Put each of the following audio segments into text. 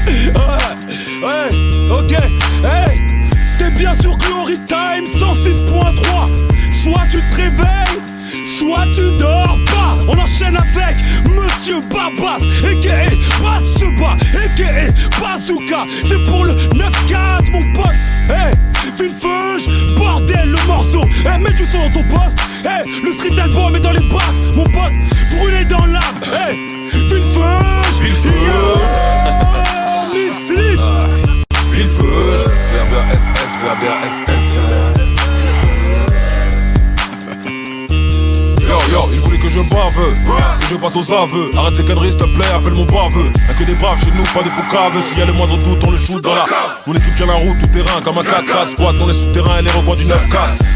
Ouais, ok, hey. T'es bien sur Glory Time 106.3. Soit tu te réveilles, soit tu dors pas. On enchaîne avec Monsieur Barbas, a.k.a. Basseba, a.k.a. Bazooka. C'est pour le 9-4 mon pote. Hey, Villefeuge, bordel le morceau. Hey, mets du son dans ton poste. Hey, le street album est dans les bacs, mon pote. Brûlé dans l'âme. Hey, Villefeuge, Villefeuge. Villefeuge, BRBRSS, BRBRSS. Yo, il voulait que je bave, que je passe aux aveux. Arrête tes conneries s'il te plaît, appelle mon baveux. Y'a que des braves chez nous, pas des poucaves. S'il y a le moindre doute, on le shoot dans la Mon équipe tient la route, tout terrain comme un 4x4. Squat dans les souterrains et les recoins du 9-4.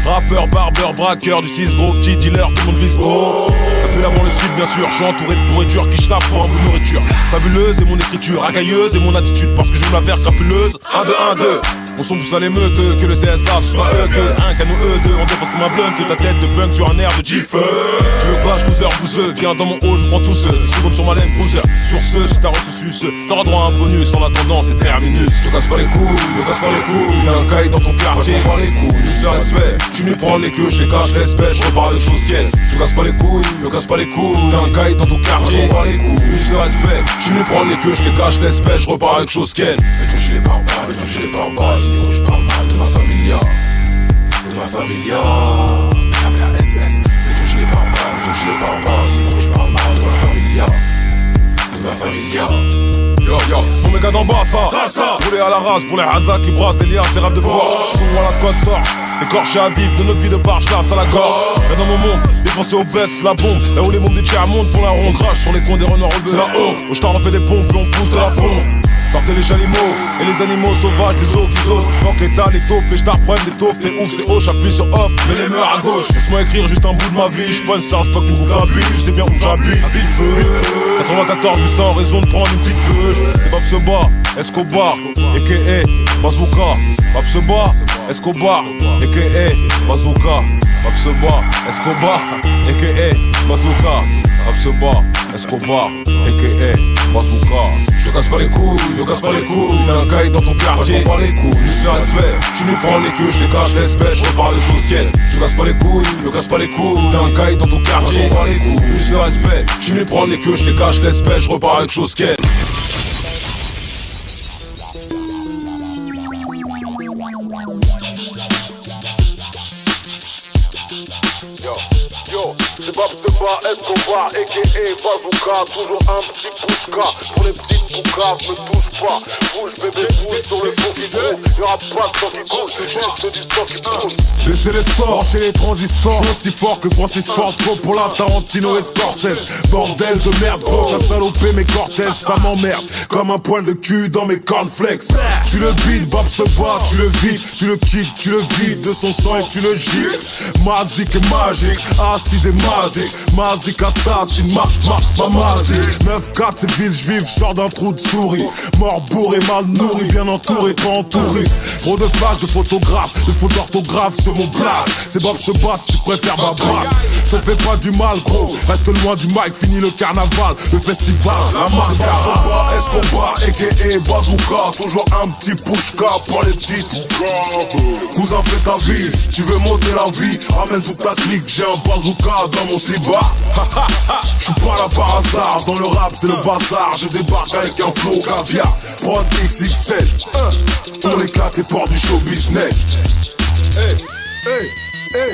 Rappeur, barbeur, braqueur, du 6 gros, petit dealer, tout le monde vise haut. Ça pue l'avant le sud bien sûr, je suis entouré de pourriture qui schlappe pour un bout de nourriture. Fabuleuse est mon écriture, racailleuse est mon attitude. Parce que je veux la faire crapuleuse. 1, 2, 1, 2. On son pousse à l'émeute, que le CSA soit eux que un canon E2, on défonce comme un blunt, ta tête de punk sur un air de G-Feu. Tu veux clash, loser, bouseux, viens dans mon haut, je prends tous ceux, 10 secondes sur ma laine, cruiser. Sur ce, si t'as reçu suce, t'auras droit à un bonus, en attendant c'est terminus. Je casse pas les couilles, je casse pas les couilles, t'as un caille dans ton quartier, je prends les couilles, juste le respect. Je me prends les queues, je les cache, respect, je repars avec chose qu'elle. Je casse pas les couilles, je casse pas les couilles, t'as un caille dans ton quartier, je prends les couilles, juste le respect. Je me prends les queues, je les cache, respect, je repars avec chose qu'elle. Mais toucher les barbares, mais toucher les barbares, sinon je parle mal de ma familia, de ma familia. BRBRSS, mais touche les barbares, sinon je parle mal de ma familia, Yo, mon méga d'en bas ça, roulé à la race pour les hazas qui brassent des liasses et rap de forge. Sont à la squad torche, écorché à vivre de notre vie de barge, glace à la gorge. Viens dans mon monde, défoncé au best, la bombe. Là où les bombes des tiers montent pour la ronde, crash sur les coins des renards au c'est la honte. Au j't'en refait des pompes et on pousse de la fronde. Sortez les chalumeaux et les animaux sauvages, les os qui sautent. Manque l'état, les taupes, et j't'apprenne des taupes. T'es ouf, c'est haut, j'appuie sur off, mais les meurs à gauche. Laisse-moi écrire juste un bout de ma vie. J'prends ça, j'peux que tu bouffes la bille. Tu sais bien où j'habite, à Villefeuge 94 800, raison de prendre une petite feuge. C'est Babseba, Escobar, a.k.a. Bazooka. Babseba, Escobar, a.k.a. Bazooka. Babseba, Escobar, a.k.a. Bazooka. Babseba, Escobar, a.k.a. Bazooka. Je te casse pas les couilles, je casse pas les couilles. T'as un caille dans ton quartier, je prends les couilles, juste le respect. Je me prends les queues, je les cache, respect, je repars des choses qu'elle. Je casse pas les couilles, je casse pas les couilles. T'as un caille dans ton quartier, je prends les couilles, juste le respect. Je me prends les queues, je les cache, respect, je repars avec chose qu'elle. Yo, c'est Babseba, Escobar, a.k.a. Bazooka. Toujours un petit pushka, pour les petites poucaves, me touche pas. Bouge bébé, bouge sur le fond qui grouille. Y'aura pas de sang qui coule, c'est juste du sang qui pousse. Laissez les stores chez les transistors. Je suis aussi fort que Francis Ford Coppola, Tarantino et Scorsese. Bordel de merde, gros, t'as salopé mes Cortez, ça m'emmerde. Comme un poil de cul dans mes cornflakes. Tu le bides, Babseba, tu le vides, tu le quittes, tu le vides de son sang et tu le gites. Mazik et magique, acide et mazik. Mazik assassine, ma mazik. 9-4 c'est ville j'vive, j'sors d'un trou de souris. Mort bourré, mal nourri, bien entouré, pas en touriste. Trop de flash, de photographes, de fautes d'orthographe sur mon place. C'est Babseba si tu préfères ma basse. Te fais pas du mal gros, reste loin du mic, fini le carnaval, le festival, la mascara. Escobar, a.k.a. Bazooka. Toujours un petit pushka pour les petites cousin fais ta vie, si tu veux monter la vie, ramène toute ta clique, j'ai un bazooka dans mon ciba. J'suis pas là par hasard, dans le rap c'est le bazar. Je débarque avec un flow caviar, prod XXL. On éclate les portes du show business. Hey, hey, hey,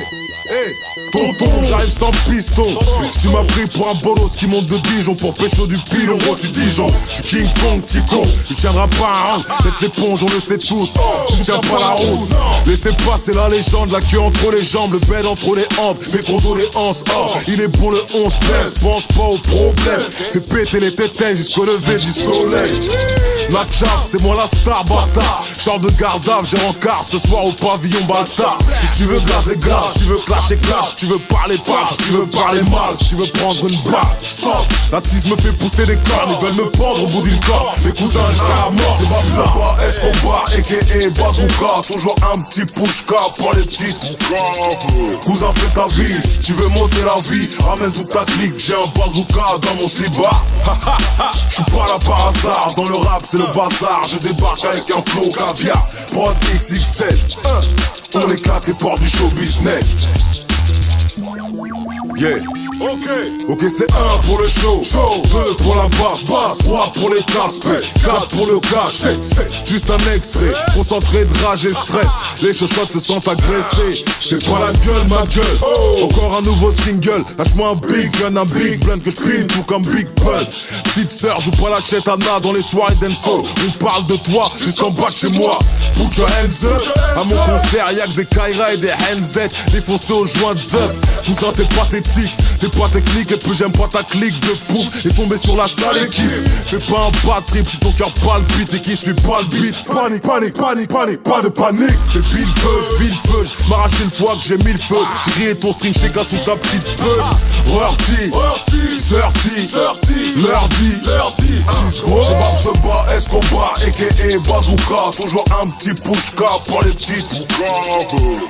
hey. Tonton, j'arrive sans piston. Si tu m'as pris pour un bolos qui monte de Dijon pour pécho du pilon, gros tu Dijon. Tu King Kong, petit con, il tiendra pas un round. Faites l'éponge, on le sait tous, tu tiens pas la route. Laissez passer la légende, la queue entre les jambes, le bed entre les hanches, mes condoléances. Oh, il est bon le 11 baisse, pense pas au problème. Fais péter les tétins jusqu'au lever du soleil. La chave, c'est moi la star, bâtard. Charles de Gardave, j'ai rencard ce soir au pavillon bâtard. Si tu veux glace et glace, si tu veux clash et clash, si tu veux parler pas, si tu veux parler mal, si tu veux prendre une balle, stop. La tise me fait pousser des cornes, ils veulent me pendre au bout d'une corde. Mes cousins jusqu'à la mort, c'est Babseba, Escobar, a.k.a. Bazooka. Toujours un petit pushka pour les petites cousin fais ta vie, si tu veux monter la vie, ramène toute ta clique, j'ai un bazooka dans mon ciba. J'suis pas là par hasard, dans le rap c'est c'est le bazar. Je débarque avec un flow caviar. Prod XXL, on éclate les portes du show business. Yeah. Ok, c'est 1 pour le show, 2 pour la basse, 3 pour les casse-pets, 4 pour le cash. C'est juste un extrait, concentré de rage et stress. Les chochottes se sentent agressés. J'ai pas la gueule, ma gueule. Encore un nouveau single. Lâche-moi un big gun, un big blend que j'pile tout comme Big Pun. Petite sœur, joue pas la chetana dans les soirées d'Enso. On parle de toi jusqu'en bas de chez moi. Put your hands up. À mon concert, y'a que des Kaira et des Hanzet. Défoncés aux joints de zep. Cousin, t'es pathétique. T'es pas technique et puis j'aime pas ta clique de pouf. Et tomber sur la sale équipe. Fais pas un bad trip si ton cœur palpite et qui suit pas le beat. Panique, panique, panique, panique, pas de panique. C'est vile feu, m'arracher une fois que j'ai mis le feu. J'ai grillé ton string shaker sous ta petite peuge. Rorty, Surty, leur dit 6 gros, c'est Bab se bat, Escobar, a.k.a. Bazooka. Toujours un petit pushka pour les petites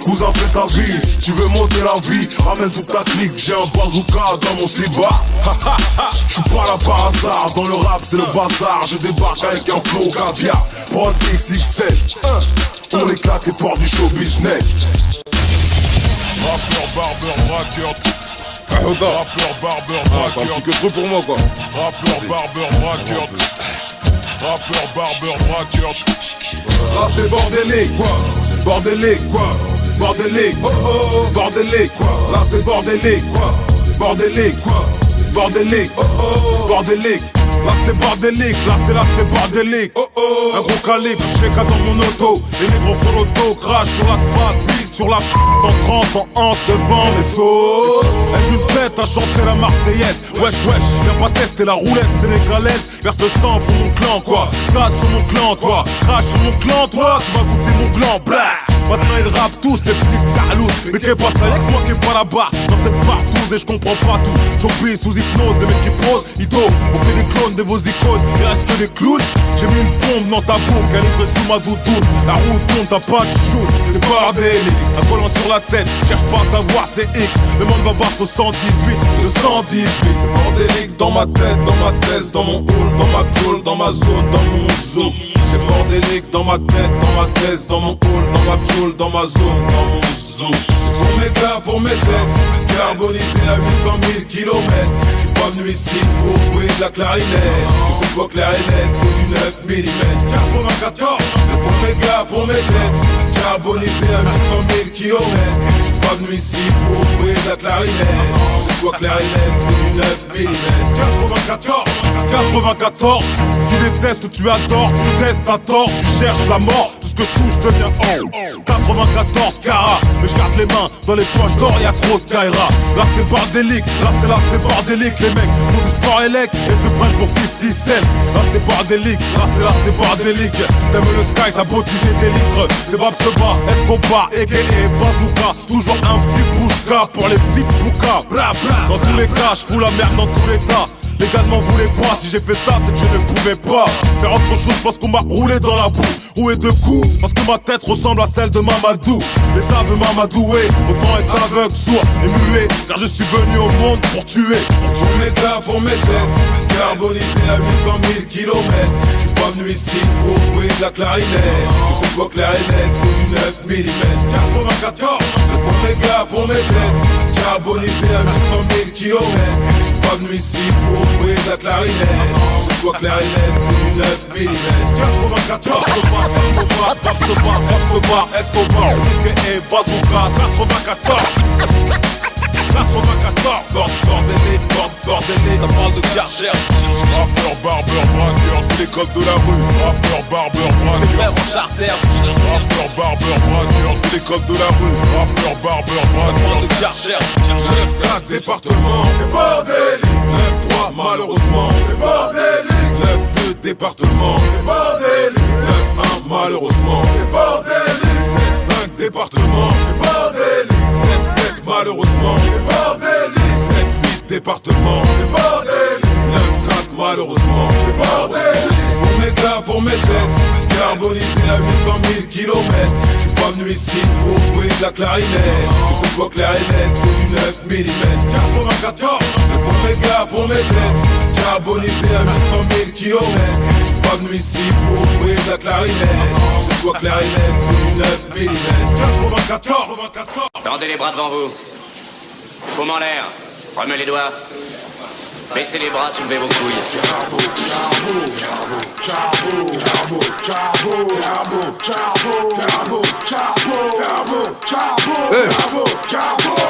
cousin fais ta vie, si tu veux monter la vie ramène toute ta clique, j'ai un bazooka dans mon ciba. J'suis pas là par hasard, dans le rap c'est le bazar. Je débarque avec un flow caviar. Prod XXL, on éclate les portes du show business. Rappeur, barbeur, braqueur. Rappeur, barbeur, braqueur. Un petit que trop pour moi quoi. Rappeur, barbeur, braqueur. Rappeur, barbeur, braqueur. Là c'est bordélique quoi. Bordélique quoi. Bordélique, bordélique quoi. Là c'est bordélique quoi. Bordélique quoi. Bordélique, bordélique. Là c'est bordélique, là c'est bordélique. Un gros calibre, j'ai qu'à dans mon auto. Et les gros font l'auto, crash sur l'asphalte, puis sur la en transe, en hanse devant mes sauts. Elle une tête à chanter la Marseillaise. Wesh, viens pas tester la roulette sénégalaise. Verse le sang pour mon clan quoi. Casse sur mon clan toi. Crash sur mon clan toi. Tu vas goûter mon gland, blah. Maintenant ils rappent tous des petites tarlouses. Mais qu'est pas ça, y'a que moi qui est pas là-bas. Dans cette partouze et j'comprends pas tout. J'obéis sous hypnose, des mecs qui prosent. Ido, on fait des clones de vos icônes. Il reste que des clowns. J'ai mis une bombe dans ta boum, calibrée sous ma doudoune. La route tourne, t'as pas de shoot. C'est bordélique, un collant sur la tête. Cherche pas à savoir, c'est X. Le monde va battre au 118, le 118. C'est bordélique dans ma tête, dans ma thèse, dans mon hall, dans ma pioule, dans ma zone, dans mon zoo. C'est bordélique dans ma tête, dans ma thèse, dans mon hall, dans ma pioule, dans ma zone, dans mon zoo. C'est pour mes gars, pour mes têtes, carbonisé à 800 000 kilomètres. J'suis pas venu ici pour jouer de la clarinette. Que ce soit clair et net, c'est du 9 mm 94, c'est pour mes gars, pour mes têtes, carbonisé à 800 000 kilomètres. J'suis pas venu ici pour jouer de la clarinette. Que ce soit clair et net, c'est du 9 mm 94, tu détestes, tu adores, tu testes à tort, tu cherches la mort. Tout ce que je touche devient or. 94 carats, mais je garde les mains dans les poches d'or, y'a trop de Kaira. Là c'est bordélique, là c'est bordélique. Les mecs font du sport élect et se prennent pour 50 cents. Là c'est bordélique, là c'est bordélique. T'aimes le sky, t'as baptisé des litres. C'est Bab se bat, Escobar, a.k.a. Bazooka. Toujours un petit pushka pour les petites boukas. Bra bra. Dans tous les cas, j'fous la merde dans tous les tas. Les gars ne m'en voulaient pas, si j'ai fait ça c'est que je ne pouvais pas faire autre chose parce qu'on m'a roulé dans la boue. Roué de coups, parce que ma tête ressemble à celle de Mamadou. L'État veut m'amadouer, autant être aveugle, sourd et muet. Car je suis venu au monde pour tuer. Pour mes gars, pour mes têtes, carbonisé à 800 000 kilomètres. J'suis pas venu ici pour jouer de la clarinette. Que ce soit clair et net, c'est du 9 mm 94, c'est pour mes gars, pour mes têtes, carbonisé à 800 000 kilomètres. J'suis pas venu ici pour jouer de la clarinette. Que ce soit clair et net, c'est du 9 mm 94, Escobar, a.k.a. Bazooka. 94, bordélique, ça parle de Karcher. Rappeur, barbeur, braqueur, c'est les codes de la rue. Rappeur, barbeur, braqueur. Rappeur, barbeur, braqueur, c'est les codes de la rue. Rappeur, barbeur, braqueur. de Karcher. 9-4 départements, c'est bordélique. 9-3 malheureusement, c'est bordélique. 9-2 départements, c'est bordélique. 9-1 malheureusement, c'est bordélique. 7-5 départements, c'est bordélique. 7-7 malheureusement, c'est bordélique. 7-8 départements, c'est bordélique. 9-4 malheureusement, c'est bordélique. Pour mes gars, pour mes têtes, carbonisé à 800 000 km. J'suis pas venu ici pour jouer de la clarinette. Que ce soit clair et net, c'est du 9 mm. 94, c'est pour mes gars, pour mes têtes. Carbonisé à 800 000 km. J'suis pas venu ici pour jouer de la clarinette. Que ce soit clair et net, c'est du 9 mm. 94. Tendez les bras devant vous. Paume en l'air. Remuez les doigts. Baissez les bras, soulevez vos couilles.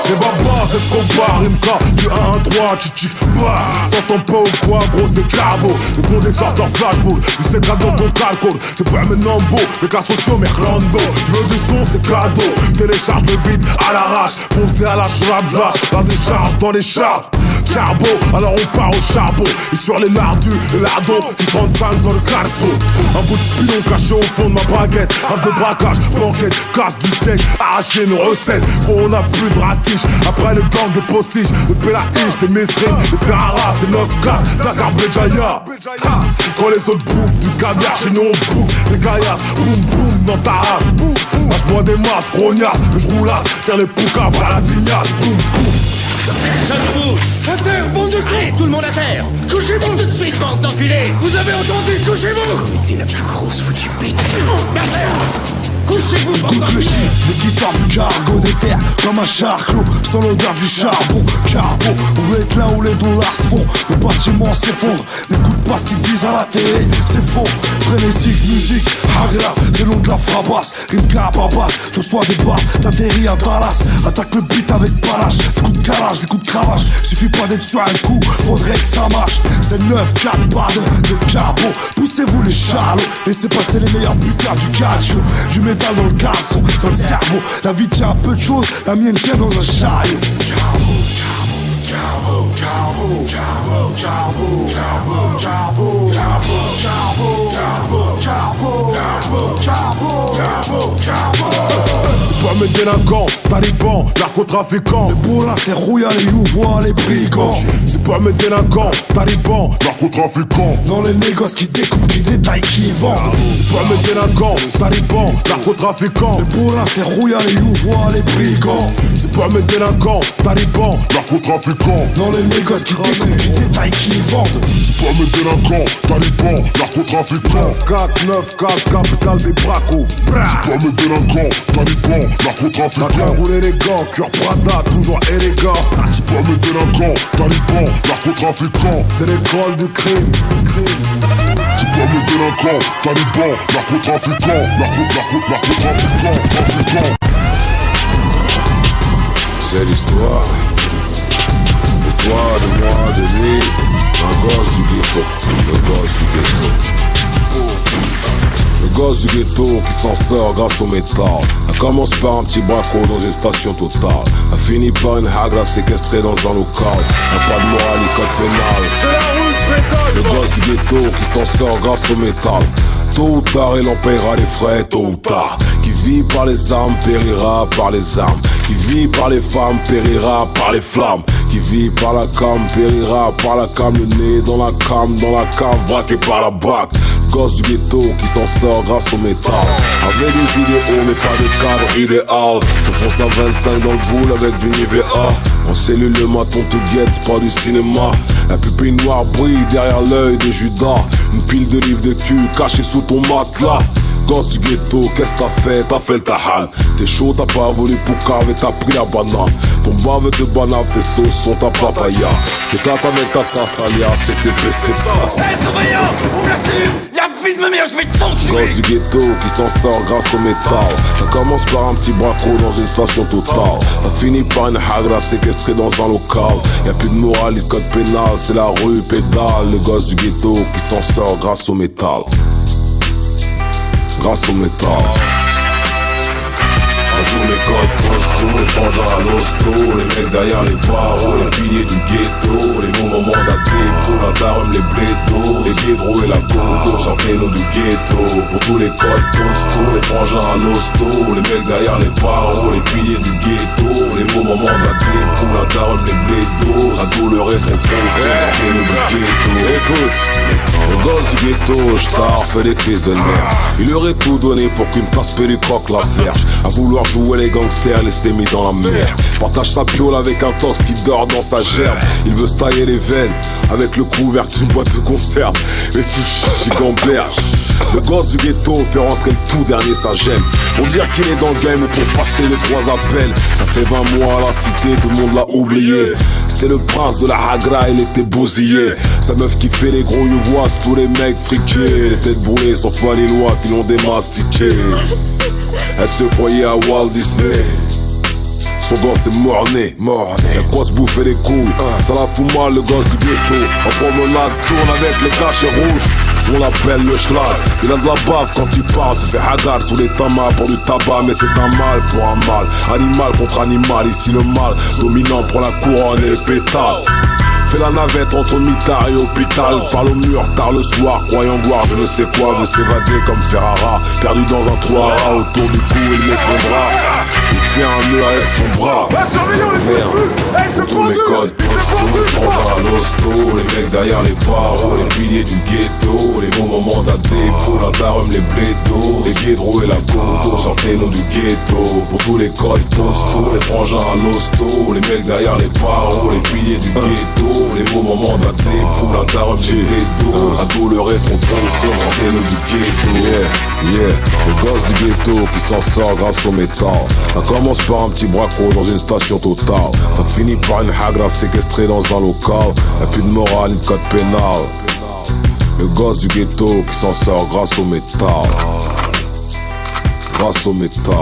C'est Baba, c'est ce qu'on part, Rimka, du 1-1-3, tchitchi, bah. T'entends pas ou quoi, gros, c'est Carbo. Le gros des sorteurs flashball, c'est cadeau ton calcul. C'est pas mes Nambo, mes cas sociaux, mes rando. Je veux du son, c'est cadeau. Télécharge le vide à l'arrache, foncez à la chrap, la décharge dans les charts. Carbo, alors on part au charbon. Et sur les lardus, les lardons, 635 dans le carceau. Un bout de pilon caché au fond de ma baguette. Rave de braquage, banquette, casse du siècle. Arracher nos recettes, gros on a plus de ratiche. Après le gang de postiches, de Pélaïch, des Mesrines, des Ferrara, c'est 9-4, Dakar Béjaïa. Quand les autres bouffent du caviar, chez nous on bouffe des gaillasses. Boum boum dans ta race. Lâche-moi des masses, grognasse, je roulasse. Tire les poucas par la tignasse. Boum boum. Ça debout. À terre, bande de cons. Allez, tout le monde à terre. Couchez-vous. Tout de suite, bande d'enculés. Vous avez entendu, couchez-vous. T'es la plus grosse foutue bête. Couchez-vous, bande J'coute le d'enculés. shit dès qu'il sort du cargo des terres comme un charclos, sans l'odeur du charbon. Carbo, on veut être là où les dollars se font. Le bâtiment s'effondre, n'écoute pas ce qu'ils disent à la télé, c'est faux. Frénésique, musique, hagra, c'est long de la frabasse. Rimka, babas, tu reçois des baffes, t'atterris à Dallas. Attaque le beat avec panache, des coups de calage, des coups de cravache. Suffit pas d'être sur un coup, faudrait que ça marche. C'est 9-4, pardon, de carbo. Poussez-vous les chalots, laissez passer les meilleurs buteurs du calcio. Du métal dans le garçon, dans le cerveau. La vie tient un peu de choses, la mienne tient dans un chariot. C'est pas mes délinquants, talibans, narcotrafiquants. Les bourrins, c'est rouillard, les youvois, les brigands. C'est pas mes délinquants, talibans, narcotrafiquants. Dans les négoces qui découpent, qui détaillent, qui vendent. C'est pas mes délinquants, talibans, narcotrafiquants. Les bourrins, c'est rouillard, les youvois, les brigands. C'est pas mes délinquants, talibans, narcotrafiquants. Dans les négoces qui découpent, qui détaillent, qui vendent. C'est pas mes délinquants, talibans, narcotrafiquants. 9-4, capitale des bracos. C'est pas mes délinquants, talibans, narcotrafiquants. La cagoule élégant, cœur Prada, toujours élégant. C'est pas mes délinquants, talibans, narcotrafiquants. C'est l'école du crime. C'est pas mes délinquants, talibans, narcotrafiquants. Narcotrafiquants. C'est l'histoire de toi, de moi, de lui. Un gosse du ghetto, le gosse du ghetto. Le gosse du ghetto qui s'en sort grâce au métal. Elle commence par un petit braco dans une station totale. Elle finit par une hagra séquestrée dans un local. Y'a pas de morale ni code pénal. C'est la route pétale. Le gosse du ghetto qui s'en sort grâce au métal. Tôt ou tard il en paiera les frais, tôt ou tard. Qui vit par les armes périra par les armes. Qui vit par les femmes périra par les flammes. Qui vit par la cam périra par la cam. Le nez dans la cave, braqué par la bac. Gosse du ghetto qui s'en sort grâce au métal. Avec des idéaux mais pas de cadre idéal. Se fonce à 25 dans le boule avec du Nivea. En cellule le maton te guette, c'est pas du cinéma. La pupille noire brille derrière l'œil de Judas. Une pile de livres de cul cachée sous ton matelas. Gosse du ghetto, qu'est-ce t'as fait? T'as fait le tahal. T'es chaud, t'as pas voulu poucave et t'as pris la banane. Ton bave de banave, tes sauces sont ta papaya. C'est ta avec ta castalia, c'est tes PC traces. Hey, surveillant, ouvre la cellule. La vie de ma mère, je vais t'enculer. Gosse du ghetto qui s'en sort grâce au métal. Ça commence par un petit braco dans une station totale. Ça finit par une hagra séquestrée dans un local. Y'a plus de morale ni de code pénal, c'est la rue pédale. Le gosse du ghetto qui s'en sort grâce au métal. Grâce au métal. Sous mes codes postaux, les frangins à l'hosto, les mecs derrière les barreaux, les piliers du ghetto, les bons moments d'Atépo, la daronne, les blédos, les guédros et la condo, sortez-nous du ghetto. Pour tous les codes postaux, les frangins à l'hosto, les mecs derrière les barreaux, les piliers du ghetto, les bons moments d'Atépo, la daronne, les blédos, la douleur est très pauvre, sortez-nous du ghetto. Écoute, le gosse du ghetto, j't'ar fait des crises de nerfs. Il aurait tout donné pour qu'une tasse pelu croque la verge. À vouloir jouer les gangsters, laisser mis dans la merde. J'partage sa piole avec un tox qui dort dans sa gerbe. Il veut se tailler les veines avec le couvercle d'une boîte de conserve. Et si gamberge. Le gosse du ghetto fait rentrer le tout dernier, ça gêne. Pour dire qu'il est dans le game ou pour passer les 3 appels. Ça fait 20 mois à la cité, tout le monde l'a oublié. C'était le prince de la Hagra, il était bousillé. Sa meuf qui fait les gros youvoises, tous les mecs friqués. Les têtes brûlées sans foi ni loi qui l'ont démastiqué. Elle se croyait à Walt Disney. Son gosse est mort-né. Y'a quoi se bouffer les couilles, ça la fout mal le gosse du ghetto. En promenade tourne avec les cachets rouges. On l'appelle le schlag. Il a de la bave quand il parle, se fait hagar sous les tamas pour du tabac. Mais c'est un mal pour un mal, animal contre animal. Ici le mal dominant prend la couronne et les pétales. Fait la navette entre mitard et hôpital. Parle au mur tard le soir, croyant voir je ne sais quoi. Veut s'évader comme Ferrara, perdu dans un trou à rat. Autour du cou il met son bras, il fait un nœud avec son bras. Merde, tous mes codes postaux, à l'hosto, les mecs derrière les barreaux, les piliers du ghetto, les bons moments d'Atépo, la daronne, les blédos, les guédros et la condo, sortez-nous du ghetto. Pour tous les codes postaux, les frangins à l'hosto, les mecs derrière les barreaux, les piliers du ghetto, les beaux moments d'Atépo, la daronne, les blédos, la douleur est trop profonde, sortez-nous du ghetto. Le gosse du ghetto qui s'en sort grâce au métal. Ça commence par un petit braco dans une station totale. Ça finit par une hagra séquestrée dans un local. Y'a plus de morale ni de code pénal. Le gosse du ghetto qui s'en sort grâce au métal. Grâce au métal.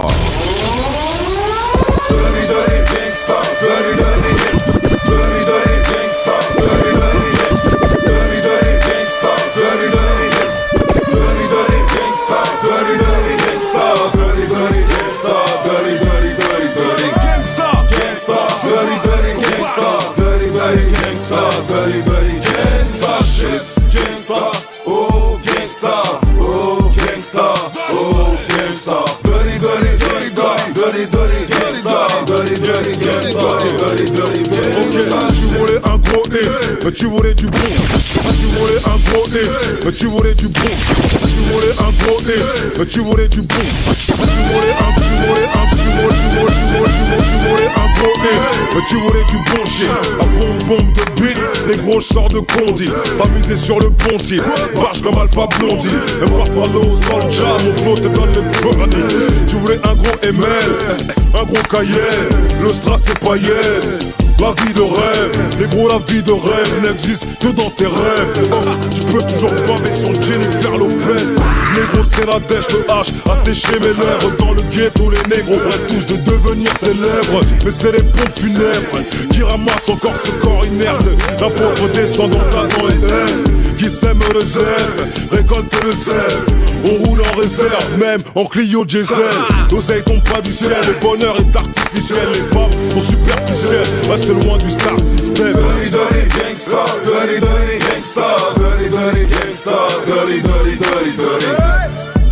Tu voulais un gros hit, mais tu voulais du bon. Tu voulais un gros hit, mais tu voulais du bon. Tu voulais un gros hit, mais tu voulais du bon. Tu voulais un gros hit, mais tu voulais du bon shit. La bombe de beat, les gros sorts de condi. Pas miser sur le ponty, marche comme Alpha Blondie. Même parfois l'eau soldier, mon flow te donne le tournis. Tu voulais un gros ML, un gros Cayenne. Le strass c'est paillette. La vie de rêve, les gros la vie de rêve n'existe que dans tes rêves. Tu peux toujours baver sur Jennifer Lopez. Négro c'est la dèche, le H a séché mes lèvres. Dans le ghetto les négros rêvent tous de devenir célèbres. Mais c'est les pompes funèbres qui ramassent encore ce corps inerte d'un pauvre descendant d'Adam et Ève qui sème le zèle, récolte le zèle. On roule en réserve, même en Clio diesel. L'oseille tombe pas du ciel, le bonheur est artificiel. Les femmes sont superficielles, reste loin du star system. Dirty dirty gangsta, dirty dirty gangsta, dirty dirty gangsta, dirty dirty dirty dirty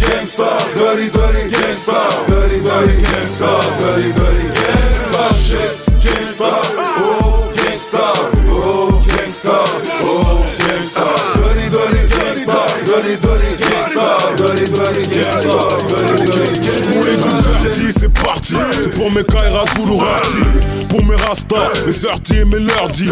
gangsta, dirty dirty gangsta, dirty dirty gangsta, dirty dirty gangsta shit, gangsta, oh gangsta, oh gangsta, oh gangsta, dirty dirty gangsta, dirty dirty gangsta, dirty dirty gangsta, dirty dirty gangsta. C'est parti, c'est pour mes Kairas Boulourati, pour mes Rastas, mes Surti et mes Lurdi.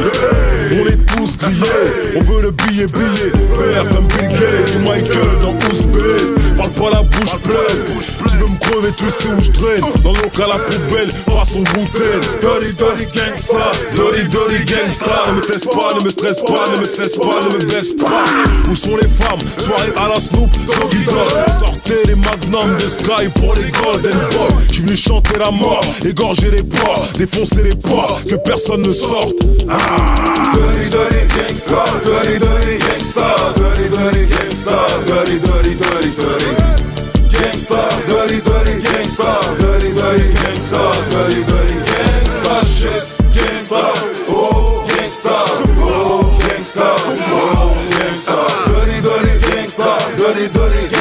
On est tous grillés, on veut le billet vert comme Bill Gates ou Michael dans Ouzbek. Parle pas la bouche pleine, tu veux me crever, tu sais où je traîne. Dans le local à poubelle, façon bouteille. Dirty dirty gangsta, dirty dirty gangsta. Ne me teste pas, ne me stresse pas, ne me cesse pas, ne me baisse pas. Où sont les femmes? Soirée à la Snoop, Doggy Dog. Sortez les magnums de Sky pour les Golden Boys. J'suis venu chanter la mort, égorger les porcs, défoncer les porcs, que personne ne sorte. Dirty dirty gangsta, dirty dirty gangsta, dirty dirty gangsta, dirty dirty dirty dirty gangsta, dirty dirty gangsta, dirty dirty gangsta.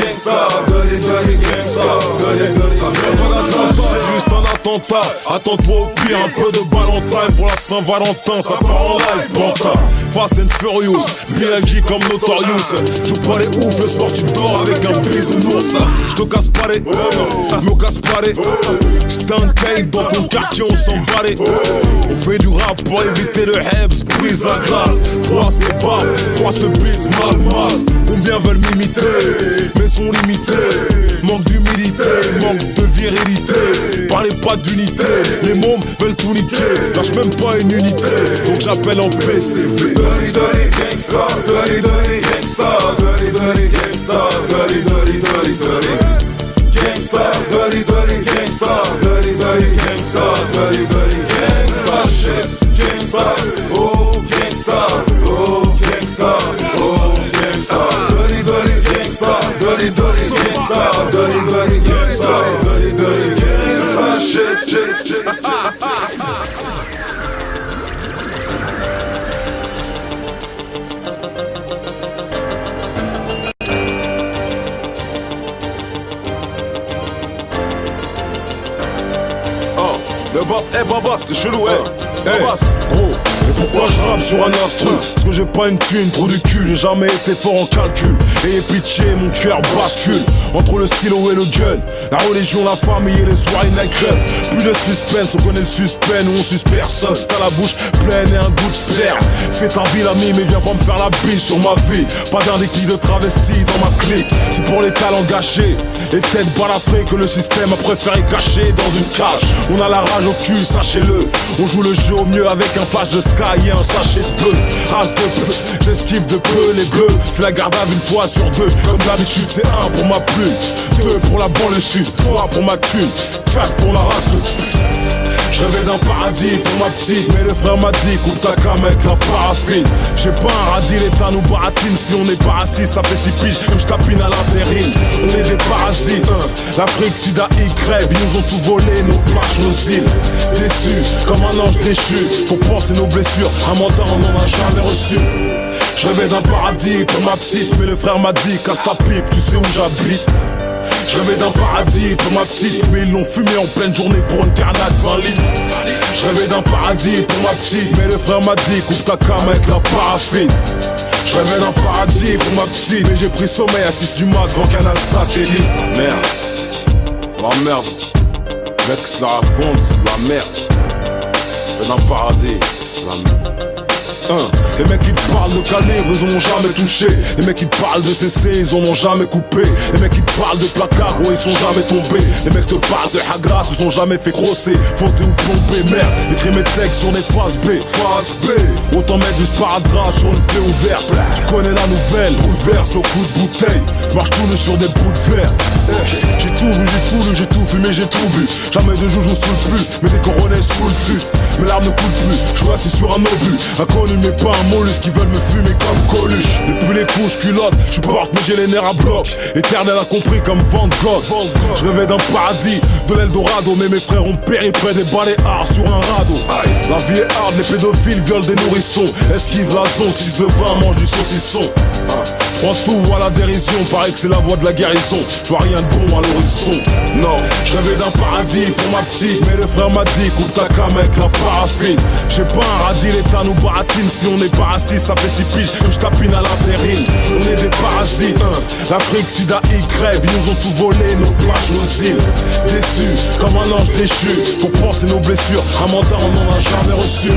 gangsta, dirty, dirty gangsta, dirty, dirty. Ça vient de l'Atlanta, c'est juste un attentat. Attends-toi au pire, un peu de Valentine pour la Saint-Valentin. Ça part en live, Panta. Fast and Furious, BLG comme Notorious. Joue pas les ouf, le soir tu dors avec un bisounours. J'te casse pas les, me casse pas les. J't'ai un caïd dans ton quartier, on s'en bat. On fait du rap pour éviter le Hebs, brise la glace. Froisse les balles, froisse le bise, mal, mal. Combien veulent m'imiter, mais sont limités. Manque d'humilité, manque de virilité. Parlez pas d'unité, les mômes veulent tout niquer. Lâche même pas une unité, donc j'appelle en PCV. Dirty, dirty gangsta, dirty, dirty gangsta, dirty, dirty gangsta, dirty, dirty, dirty, dirty gangsta, dirty, dirty gangsta, dirty, dirty gangsta, dirty, dirty gangsta shit, gangsta, oh gangsta, oh gangsta, oh gangsta, dirty, dirty gangsta, dirty, dirty gangsta, dirty, dirty gangsta, dirty, dirty gangsta shit, shit, shit. Baba, c'était chelou, Baba, gros. Et pourquoi je rappe sur un instru? Parce que j'ai pas une thune, trop du cul. J'ai jamais été fort en calcul. Et pitié, mon cœur bascule entre le stylo et le gun. La religion, la famille et les soirées night club. Plus de suspense, on connaît le suspens. Où on suce personne, c'est à la bouche pleine et un goût de sperme. Fais ta vie l'ami, mais viens pas me faire la bise sur ma vie. Pas d'un déclic de travesti dans ma clique. C'est pour les talents gâchés, les têtes balafrées que le système a préféré cacher dans une cage. On a la rage au cul, sachez-le. On joue le jeu au mieux avec un flash de sky et un sachet de bleu. Race de peu, j'esquive de peu les bleus. C'est la garde à vue une fois sur deux. Comme d'habitude, c'est 1 pour ma plume, 2 pour la banlieue sud, 3 pour ma thune, 4 pour la race de... Je rêvais d'un paradis pour ma petite, mais le frère m'a dit coupe ta cam avec la paraffine. J'ai pas un radis, l'état nous baratine. Si on n'est pas assis, ça fait 6 piges que je tapine à l'intérim. On est des parasites, l'Afrique, Sida, ils crèvent. Ils nous ont tout volé, nos plages, nos îles. Déçus, comme un ange déchu. Pour penser nos blessures, un mandat on n'en a jamais reçu. Je rêvais d'un paradis pour ma petite, mais le frère m'a dit casse ta pipe, tu sais où j'habite. Je rêvais d'un paradis pour ma petite, mais ils l'ont fumé en pleine journée pour une carnade 20 litres. Je rêvais d'un paradis pour ma petite, mais le frère m'a dit coupe ta cam avec la paraffine. Je rêvais d'un paradis pour ma petite, mais j'ai pris sommeil à 6 du mat devant Canal Satellite. Merde, la merde, mec se la raconte, c'est de la merde. Je rêvais d'un paradis, la merde. Les mecs qui parlent de calibre, ils en ont jamais touché. Les mecs qui parlent de CC, ils en ont jamais coupé. Les mecs qui parlent de placard, gros, ils sont jamais tombés. Les mecs te parlent de Hagra, se sont jamais fait grosser. Fausse D ou plombé, merde, écris mes textes sur des phases B. Phase B, autant mettre du sparadrap sur une plaie ouverte. Tu connais la nouvelle, bouleverse le coup de bouteille. Je marche tout nu sur des bouts de verre. J'ai tout vu, j'ai tout lu, j'ai tout fumé, j'ai tout bu. Jamais de joujou sous le plus, mais des coronets sous le fût. Mes larmes ne coulent plus, je suis assis sur un obus. Inconnu mais pas un mollusque qui veulent me fumer comme Coluche. Depuis les couches culottes, je porte mais j'ai les nerfs à bloc. Éternel a compris comme Van Gogh. Je rêvais d'un paradis, de l'Eldorado. Mais mes frères ont péri près des baléares sur un radeau. La vie est hard, les pédophiles violent des nourrissons. Esquive la zone, 6 de 20 mange du saucisson. Je prends tout à la dérision, paraît que c'est la voie de la guérison. Je vois rien de bon à l'horizon. Non, je rêvais d'un paradis pour ma petite, mais le frère m'a dit coupe ta cam avec la paraffine. J'ai pas un radis, l'état nous baratine. Si on n'est pas assis, ça fait 6 piges que je tapine à l'intérim. On est des parasites, l'Afrique, Sida, ils crèvent. Ils nous ont tout volé, nos plages, nos îles. Déçus, comme un ange déchu. Pour penser nos blessures, un mandat on n'en a jamais reçu.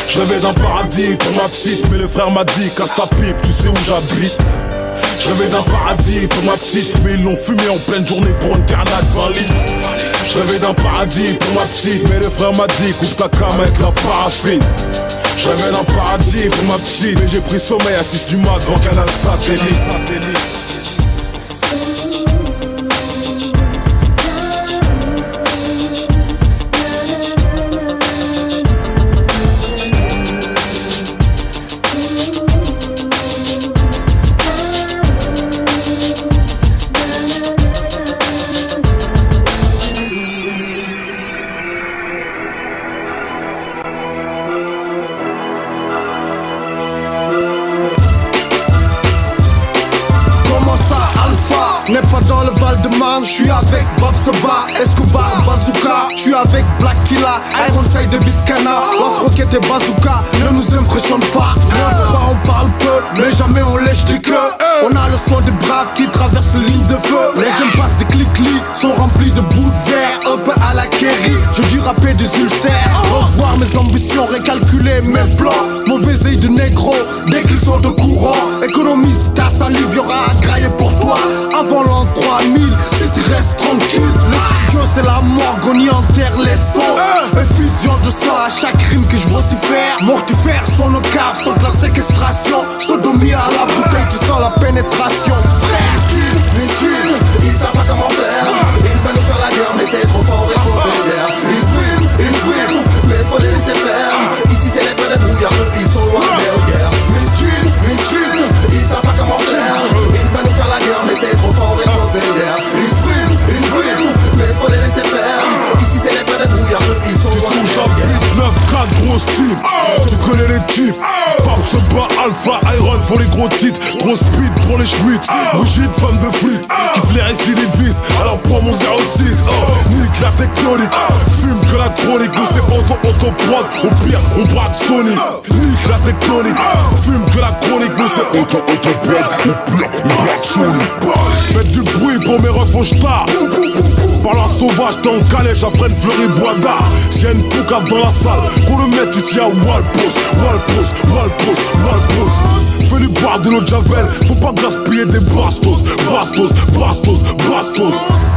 Je rêvais d'un paradis pour ma petite, mais le frère m'a dit casse ta pipe, tu sais où j'habite. Je rêvais d'un paradis pour ma petite, mais ils l'ont fumé en pleine journée pour une carnade 20 litres. Je rêvais d'un paradis pour ma petite, mais le frère m'a dit coupe ta cam avec la paraffine. Je rêvais d'un paradis pour ma petite, mais j'ai pris sommeil à 6 du mat devant Canal Satellite. pas dans le Val-de-Marne, j'suis avec Bob Soba, Escobar, Bazooka. J'suis avec Black Killa, Ironside de Biscana. Lance Rocket et Bazooka, ne nous impressionne pas. 9-3 on parle peu, mais jamais on lèche des queues. On a le son des braves qui traversent les lignes de feu. Les impasses de clic-clic sont remplies de bouts de verre. Un peu à la Kerry, je dû rapper des ulcères. Revoir mes ambitions, récalculer mes plans. Mauvais œil de négro, dès qu'ils sont au courant. Économise ta salive, y'aura à grailler pour toi. Avant l'an 3000, si tu restes tranquille. Le studio c'est la morgue, on y enterre les sons. Effusion de sang à chaque rime que je vocifère. Mortifère sont nos caves, sont de la séquestration. Sodomie à la bouteille, tu sens la pénétration. Frère, Miskin, ils savent pas comment faire. Ils veulent nous faire la guerre, mais c'est trop fort et trop vénère. Ils fument, mais faut les laisser faire. Ici c'est les peines de brouillard, ils sont loin de guerre. Miskin, ils savent pas comment faire. Ils veulent nous faire la guerre, mais c'est trop fort et trop vénère. Ils fument, mais faut les laisser faire. Ici c'est les peines de brouillard, ils sont loin de guerre. 9-4 grosse team, tu connais l'équipe. Pap se bat, Alpha, Iron font les gros titres. Trop speed pour les schmitt, rigide femme de flic. Kiffe les récidivistes, alors prends mon 06. Nique la tectonique, fume que la chronique. Nous c'est auto-prod, au pire on braque Sony. Nique la tectonique, fume que la chronique. Nous c'est auto-prod, au pire on braque Sony. Faites du bruit pour mes refs au star. Parlant sauvage, t'es en calèche à Fresne Fleury Boada. S'il y a une poucave dans la salle, qu'on le mette ici à Walpos. Fais lui boire de l'eau de Javel, faut pas gaspiller des bastos.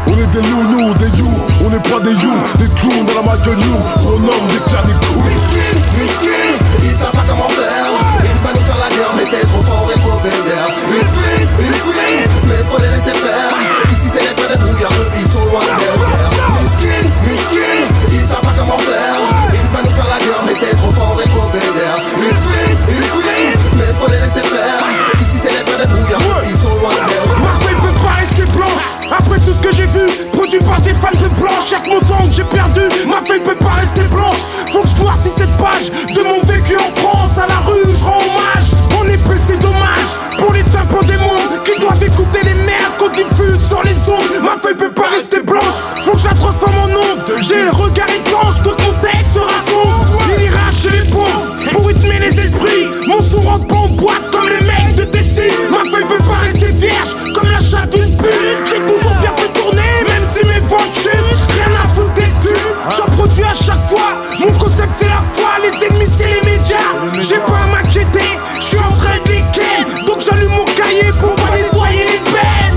On est des loulous, des you, on n'est pas des you. Des clowns dans la main de you, on nomme des clanicous. Miskin, ils savent pas comment faire. Ils veulent nous faire la guerre, mais c'est trop fort et trop vénère. Ils fument, mais faut les laisser faire. Ici c'est les peines de brouillard, ils sont loin de guerre. Miskin, ils savent pas comment faire. Ils veulent nous faire la guerre, mais c'est trop fort et trop vénère. Ils fument, mais faut les laisser faire. Ici c'est les peines de brouillard, ils sont loin de guerre. Ma feuille peut pas rester blanche. Après tout ce que j'ai vu, produit par des fans de blanche. Chaque montant que j'ai perdu, ma feuille peut pas rester blanche. Faut que je noircisse cette page de mon vécu en France. À la rue, je rends hommage. En épée, c'est dommage pour les tympans des mondes qui doivent écouter les merdes qu'on diffuse sur les ondes. Ma feuille peut pas rester blanche. Faut que je la transforme en onde. J'ai le regard étanche, tout mon texte sera sombre. Il ira chez les pauvres pour rythmer les esprits. Mon son rentre pas en boîte comme les mecs de Tessie. Ma feuille peut pas rester vierge comme la chatte d'une pute. J'ai toujours bien fait tourner, même si mes ventes chutent. Rien à foutre des tubes, j'en produis à chaque fois. Mon concept c'est la foi, les ennemis c'est les médias. J'ai pas à m'inquiéter, je suis en train de les ken. Donc j'allume mon cahier pour pas nettoyer les peines.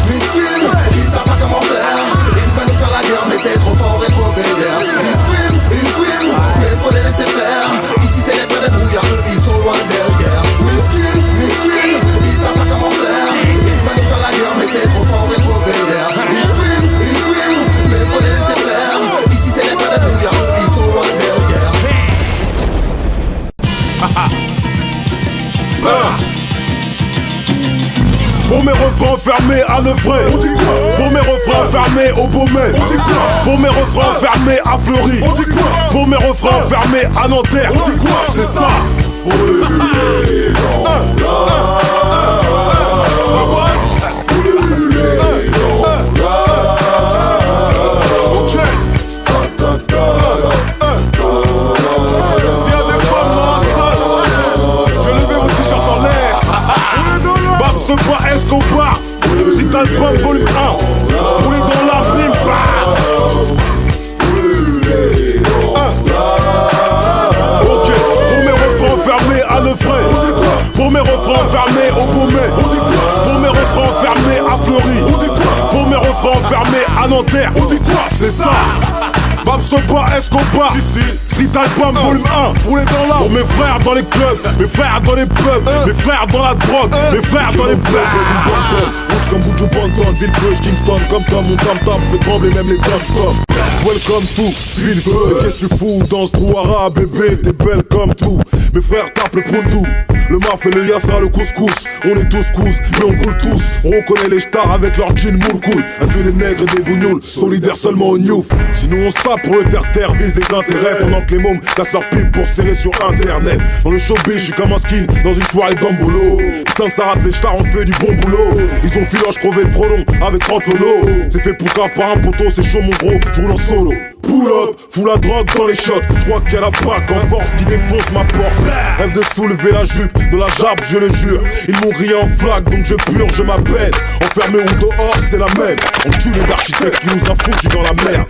Miskin, ils savent pas comment faire. Ils veulent nous faire la guerre, mais c'est trop fort et trop vénère. Ils fument, mais faut les laisser faire. Ici c'est les peines de brouillard, ils sont loin de guerre. Miskin, ils savent pas comment faire. Ils veulent nous faire la guerre, mais c'est trop fort et trop vénère. Ils fument, mais faut les laisser faire. Ici c'est les peines de brouillard, ils sont loin de guerre. Pour mes refrains fermés à Neufray, on dit quoi? Pour mes refrains fermés au Beaumet, on dit quoi? Pour mes refrains fermés à Fleury, on dit quoi? Pour mes refrains fermés à Nanterre, on dit quoi? C'est ça. S'il y a des femmes dans la salle, je levez vos t-shirts en l'air. Bam se bat, est-ce qu'on part? Si t'as le bam volume 1, roulez dans la bim. Ok, pour mes refrains fermés à Neufray, pour mes refrains fermés au Beaumet, pour mes refrains fermés à Fleury, pour mes refrains fermés à Nanterre, on dit quoi? C'est ça. Bam se bat, est-ce qu'on part? Street Album volume 1, roulez dans l'arbre. Pour mes frères dans les clubs, mes frères dans les pubs, mes frères dans la drogue, mes frères dans les fleurs. Comme Buju Banton, Villefeuille, Kingston, comme Tom, mon tam-tam fait trembler même les dom-toms. welcome to Villefeu. Mais qu'est-ce que tu fous dans ce trou arabe, bébé? T'es belle comme tout. Mes frères tapent le poundou, le maf et le yassa, le couscous. On est tous cous, mais on coule tous. On reconnaît les stars avec leur jean moule-couille. Un dieu des nègres et des bougnoules, solidaires seulement au newf. Sinon on se tape pour le terre-terre, vise des intérêts. Pendant que les mômes cassent leur pipe pour serrer sur internet. Dans le showbiz, je suis comme un skin dans une soirée d'ambolo. Putain de sa race, les stars ont fait du bon boulot. Ils ont filoche crevé le frelon avec 30 lolos. C'est fait pour cave par un poteau, c'est chaud mon gros, je roule en solo. Pull up, fous la drogue dans les shots. J'crois qu'il y a la PAC en force qui défonce ma porte. Rêve de soulever la jupe de la jappe, je le jure. Ils m'ont grillé en flaque donc je purge ma peine. Enfermé ou dehors c'est la même. Enculé d'architecte qui nous a foutu dans la merde.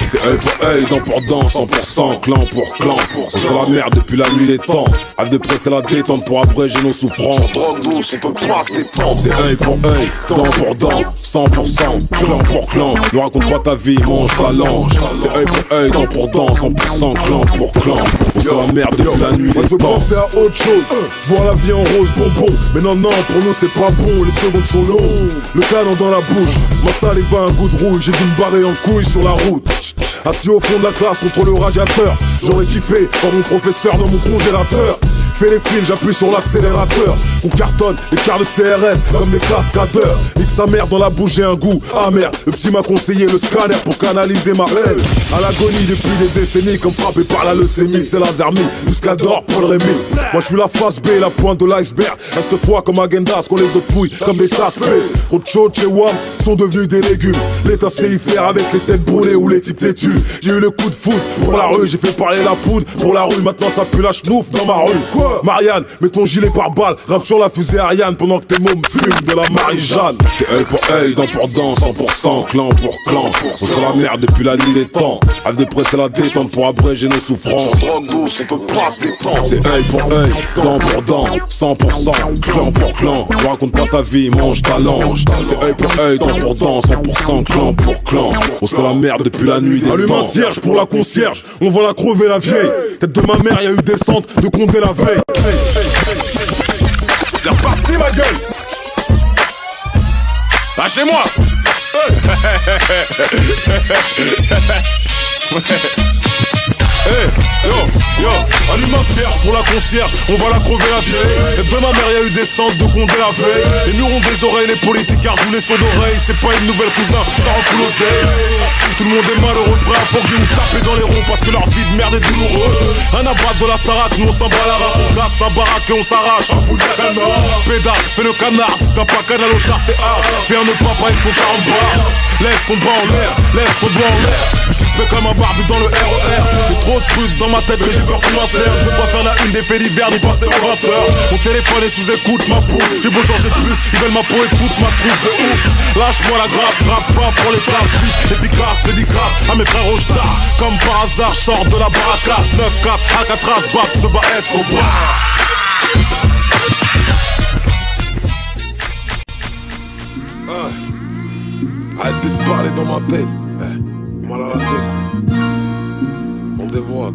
C'est œil pour œil, dent pour dent, 100%, clan pour clan. On se la merde depuis la nuit des temps. Rêve de presser la détente pour abréger nos souffrances. Drogue douce, on peut pas se détendre. C'est œil pour œil, dent pour dent, 100%, clan pour clan. Ne raconte pas ta vie, mange ta langue. C'est œil pour œil, dent pour dent, 100%, clan pour clan. On se la merde depuis la nuit des temps. Moi je veux penser à autre chose, voir la vie en rose bonbon. Mais non, non, pour nous c'est pas bon, les secondes sont longues. Le canon dans la bouche, ma salive a un goût de rouge. J'ai dû me barrer en couille sur la route. Assis au fond de la classe contre le radiateur. J'aurais kiffé voir mon professeur dans mon congélateur. Fais les fils, j'appuie sur l'accélérateur. On cartonne les quarts de CRS comme des cascadeurs. Nique sa mère dans la bouche, j'ai un goût amer. Le psy m'a conseillé le scanner pour canaliser ma haine. À l'agonie depuis des décennies, comme frappé par la leucémie. C'est Lazermi, jusqu'à d'or, Paul Rémy. Moi je suis la face B, la pointe de l'iceberg. Reste froid comme Agendas, qu'on les autres pouilles comme des tasses B. Trop de choses chez WAM sont devenus des légumes. L'État sait y faire avec les têtes brûlées ou les types têtus. J'ai eu le coup de foot pour la rue, j'ai fait parler la poudre pour la rue. Maintenant ça pue la chenouf dans ma rue. Marianne, mets ton gilet par balle, rappe sur la fusée Ariane pendant que tes mômes fument de la Marie-Jeanne. C'est œil pour œil, dent pour dent, 100%, clan pour clan. On se la merde depuis la nuit des temps. Rêve de presser la détente pour abréger nos souffrances. Drogue douce, on peut pas se détendre. C'est œil pour œil, dent pour dent, 100%, clan pour clan. Ne raconte pas ta vie, mange ta langue. C'est œil pour œil, dent pour dent, 100%, clan pour clan. On se la merde depuis la nuit des temps. Allume un cierge pour la concierge, on va la crever la vieille. Tête de ma mère, y'a eu descente de Condé la veille. C'est reparti ma gueule. Lâchez-moi. Hey, yo, allume un cierge pour la concierge, on va la crever la vieille. Et de ma mère y'a eu des centres de Condé la veille. Les murs ont des oreilles, les politiques roulent les sons d'oreilles. C'est pas une nouvelle cousin, ça rend fou l'oseille. Tout le monde est malheureux, prêt à foguer ou taper dans les ronds parce que leur vie de merde est douloureuse. Rien à battre de la Starac, nous on s'en bat la race. On casse ta baraque et on s'arrache. Pédale, fais le canard, si t'as pas canal au char c'est hard. Fais un autre papa avec ton 40 bars. Lève ton bras en l'air, lève ton bras en l'air. Je suis suspect comme un barbu dans le RER. Y'a trop de trucs dans ma tête que j'ai peur qu'on m'enterre. Je veux pas faire la une des faits divers, ni passer aux 20h. Mon téléphone est sous écoute, ma peau. J'ai beau changer de plus, ils veulent ma peau et toute ma troupe de ouf. Lâche-moi la grappe, grappe pas pour les traces. Vite, efficace, dédicace à mes frères au star. Comme par hasard, sors de la baracasse. 9-4, Alcatraz, bat, se bat Escobar. Arrêtez de parler dans ma tête. Mal à la tête. On dévoile.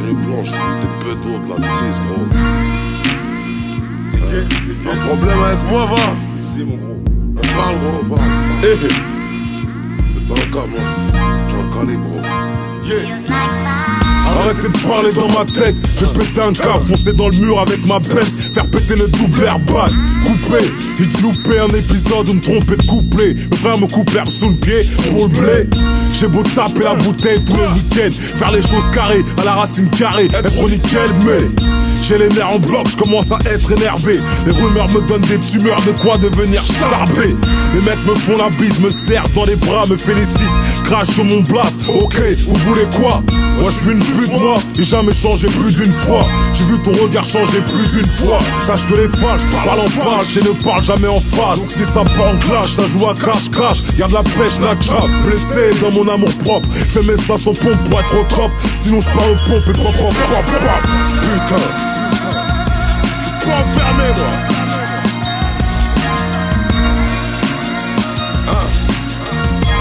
Une blanche, des peu d'eau, de la tisse, gros. Un problème avec moi, va. Ici, mon gros. Parle, gros, parle. C'est dans le cas, moi. J'en calé, gros. Yeah. Arrêtez de parler dans ma tête, je vais péter un câble, foncer dans le mur avec ma Benz, faire péter le double airbag, couper, j'ai dû louper un épisode ou me tromper de couplet. Mes frères me coupent l'herbe sous le pied pour le blé. J'ai beau taper la bouteille tous les week-ends, faire les choses carrées, à la racine carrée, être nickel, mais j'ai les nerfs en bloc, je commence à être énervé. Les rumeurs me donnent des tumeurs, de quoi devenir starbé. Les mecs me font la bise, me serrent dans les bras, me félicitent, crachent sur mon blast. Ok, vous voulez quoi? Moi je suis une pute, moi, j'ai jamais changé plus d'une fois. J'ai vu ton regard changer plus d'une fois. Sache que les fâches parlent en fâche et ne parlent jamais en face. Donc si ça part en clash, ça joue à cache-cache. Y'a de la pêche, la chap, blessé dans mon amour propre. Fais mes ça sans pompe pour être au top. Sinon je parle aux pompes et propre. Putain, j'suis pas enfermé moi.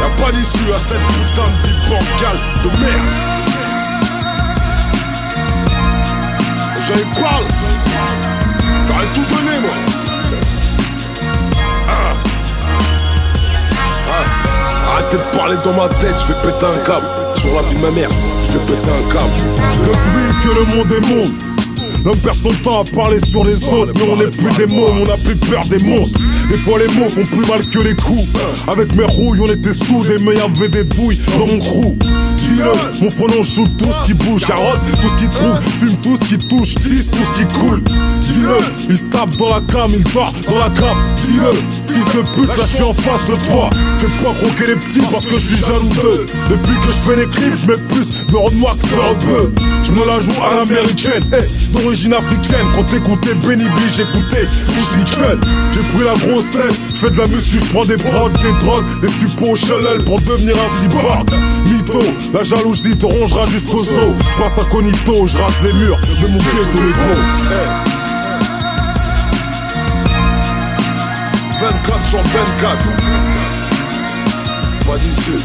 Y'a pas d'issue à cette putain de vie bancale de merde. J'allais parle, j'aurais tout donné moi. Arrête Arrêtez de parler dans ma tête, je vais péter un câble. Sur la vie de ma mère, je vais péter un câble. Depuis que le monde est monde, l'homme perd son temps à parler sur les autres. Mais on n'est plus des mômes, on n'a plus peur des monstres. Des fois les mots font plus mal que les coups. Avec mes rouilles on était soudés, mais y'avait des douilles dans mon crew. Dis-le, mon frelon shoot tout ce qui bouge, carotte tout ce qui trouve, fume tout ce qui touche, tisse tout ce qui coule. Dis-le, il tape dans la cam, il dort dans la cave. Dis-le, fils de pute, là je suis en face de toi. Je vais pas croquer les petits parce que je suis jaloux d'eux. Depuis que je fais des clips, je mets plus de noir que de peu. Je me la joue à l'américaine, d'origine africaine. Quand t'écoutais Benny B, j'écoutais Bruce Nickel. J'ai pris la grosse tête, je fais de la muscu, je prends des brodes, des drogues, des suppos Chanel pour devenir un cyborg. Mytho, la jalousie te rongera jusqu'aux os. Je passe incognito, je rase les murs de mon ghetto les gros. 24 sur 24. Pas d'issue.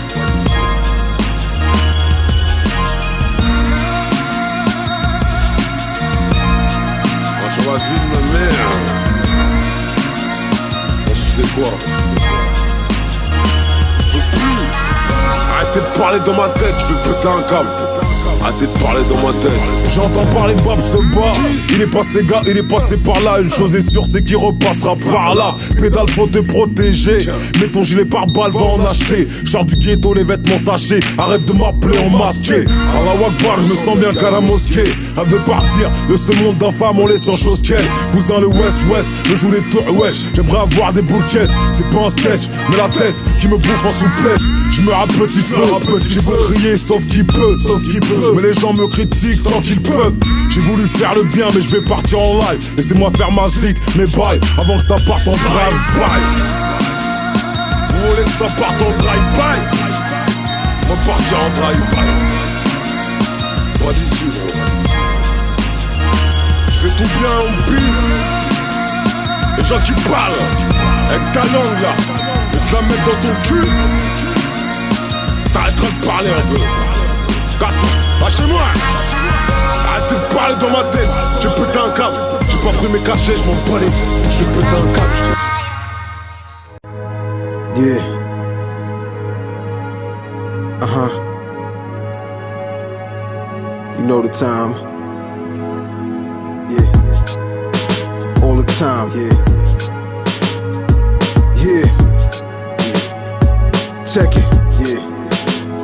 Sur la vie de ma mère. On se fait quoi? Je peux plus. Arrêtez de parler dans ma tête, je vais péter un câble. Arrêtez de parler dans ma tête. J'entends parler de Bab se bat. Il est passé gars, il est passé par là. Une chose est sûre, c'est qu'il repassera par là. Pédale, faut te protéger. Mets ton gilet par balle, va en acheter. Genre du ghetto, les vêtements tachés. Arrête de m'appeler en masqué. Allah Akbar, je me sens bien qu'à la mosquée. Rêve de partir de ce monde d'infâme, on laisse en chose qu'elle. Cousin le West, le joue des tours, wesh. J'aimerais avoir des boules caisses. C'est pas un sketch, mais la tête qui me bouffe en souplesse. Je me rends petit feu, j'ai beau crier sauf qui peut, mais les gens me critiquent tant qu'ils peuvent. J'ai voulu faire le bien mais je vais partir en live. Laissez-moi faire ma zik, mes bails, avant que ça parte en drive-by. Vous voulez que ça parte en drive-by? On va partir en drive-by. Pas d'issue gros. Je fais tout bien en pile. Les gens qui parlent avec ta langue là, et te la mettre dans ton cul. T'arrêteras de parler un peu. Casse-toi, lâchez-moi. Arrêtez de parler dans ma tête. J'ai pété un câble. J'ai pas pris mes cachets, je m'en bats les. J'ai pété un câble. Yeah. You know the time. Yeah. All the time. Yeah. Check it.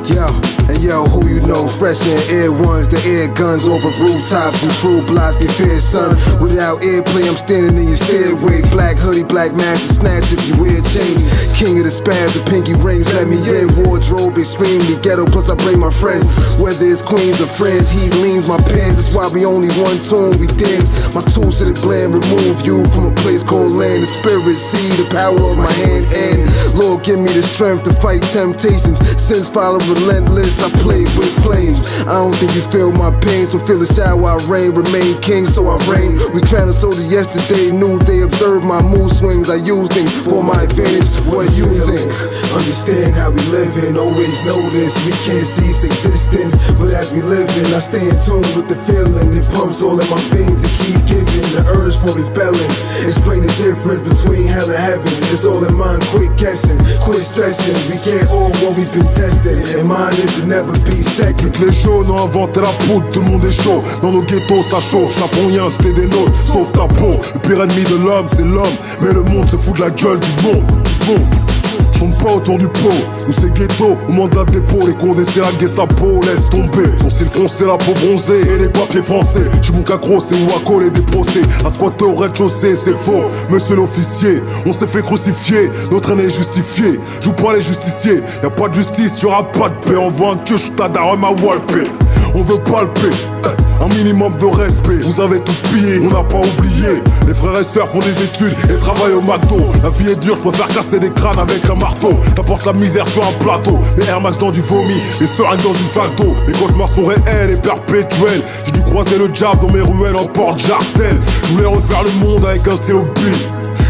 Yo, and yo, who you know? Fresh in air ones, the air guns over rooftops and true blocks get fierce, son. Without airplay, I'm standing in your stairway. Black hoodie, black mask, and snatch if you wear chains. King of the spaz, the pinky rings, let me in. Wardrobe extremely ghetto, plus I bring my friends. Whether it's queens or friends, he leans my pants. That's why we only one tune, we dance. My tools to the blend, remove you from a place called land. The spirit, see the power of my hand, and Lord, give me the strength to fight temptations. Sins follow relentless, I play with flames. I don't think you feel my pain, so feel the shower I reign. Remain king, so I reign. We crowned a soldier yesterday, new day, observe my mood swings. I use things for my advantage. What you think? Understand how we living, always know this. We can't cease existing, but as we living, I stay in tune with the feeling. It pumps all in my veins and keep giving the urge for rebelling. Explain the difference between hell and heaven. It's all in mind, quit guessing, quit stressing. We get all what we've been destined, and mine is to never be second. Toutes les jaunes ont inventé la poudre, tout le monde est chaud. Dans nos ghettos ça chauffe, j't'apprends rien, c'était des nôtres, sauf ta peau. Le pire ennemi de l'homme c'est l'homme, mais le monde se fout de la gueule du monde. Chante pas autour du pot, nous c'est ghetto, au mandat de dépôt, les condés c'est la Gestapo, laisse tomber. Sourcils foncés, la peau bronzée et les papiers français. J'suis mon cacro, c'est où à coller des procès. À squatter au rez-de-chaussée, c'est faux, monsieur l'officier. On s'est fait crucifier, notre haine est justifiée. Joue pas les justiciers, y'a pas de justice, y'aura pas de paix. On voit un queue, j'suis ta daronne à walper. On veut palper, un minimum de respect. Vous avez tout pillé, on n'a pas oublié. Les frères et sœurs font des études et travaillent au McDo. La vie est dure, j'préfère casser des crânes avec un marteau. T'apportes la misère sur un plateau, les Air Max dans du vomi, les seringues dans une fac d'eau. Mes cauchemars sont réels et perpétuels. J'ai dû croiser le diable dans mes ruelles en porte-jartel. Je voulais refaire le monde avec un stylo bill.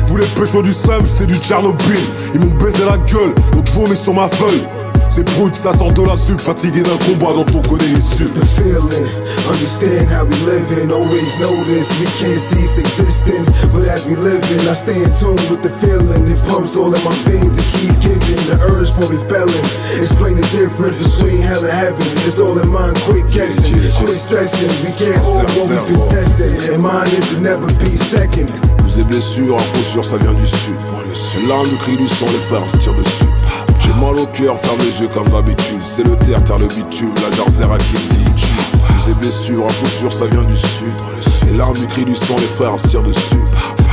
Je voulais pécho du seum, c'était du Tchernobyl. Ils m'ont baisé la gueule, donc vomi sur ma feuille. C'est brut, ça sort de la sup, fatigué d'un combat dont on connaît l'issue. The feeling, understand how we living, always know this, we can't cease existing. But as we living, I stay in tune with the feeling. It pumps all in my veins and keep giving the urge for rebelling. difference between hell and heaven. It's all in mind, quit guessing, quit stressing. We can't hold what we've been testing. And mine is to never be second. Vous et blessures, un coup sûr, ça vient du sud. L'arme, le cri du sang, les frères se tirent dessus. J'ai mal au cœur, ferme les yeux comme d'habitude. C'est le terre, le bitume, laser zéra qui me dit. Vous et blessures, un coup sûr, ça vient du sud. Et l'arme, du cri du sang, les frères se tirent dessus.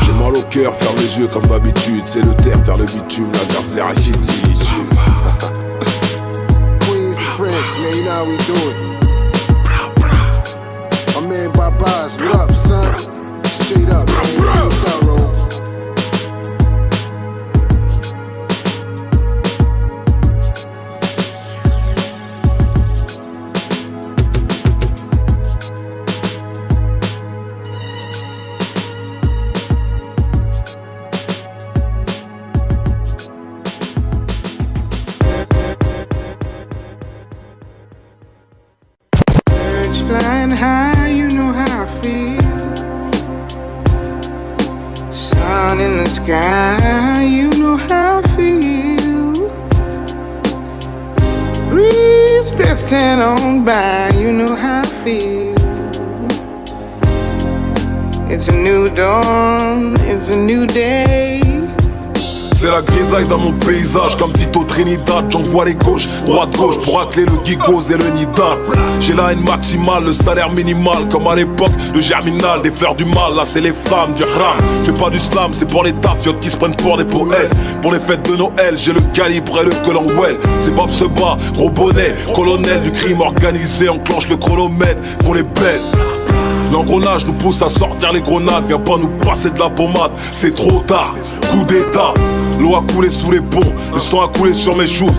J'ai mal au cœur, ferme les yeux comme d'habitude. C'est le terre, le bitume, laser zéra qui me dit. Queens to France, man, you know how we do it. My man Babas, what up, son? Straight up, man. Thorough. Flying high, you know how I feel. Sun in the sky, you know how I feel. Breeze drifting on by, you know how I feel. It's a new dawn, it's a new day. C'est la grisaille dans mon paysage, comme Tito Trinidad. J'envoie les gauches, droite-gauche pour racler le Gigos et le Nidal. J'ai la haine maximale, le salaire minimal, comme à l'époque de Germinal, des fleurs du mal. Là c'est les flammes du haram. J'ai pas du slam, c'est pour les tafiotes qui se prennent pour des poètes. Pour les fêtes de Noël, j'ai le calibre et le colon well. C'est Bob Seba, gros bonnet, colonel du crime organisé. Enclenche le chronomètre pour les blesses. L'engrenage nous pousse à sortir les grenades. Viens pas nous passer de la pommade, c'est trop tard. Coup d'état, l'eau a coulé sous les ponts, le sang a coulé sur mes joues.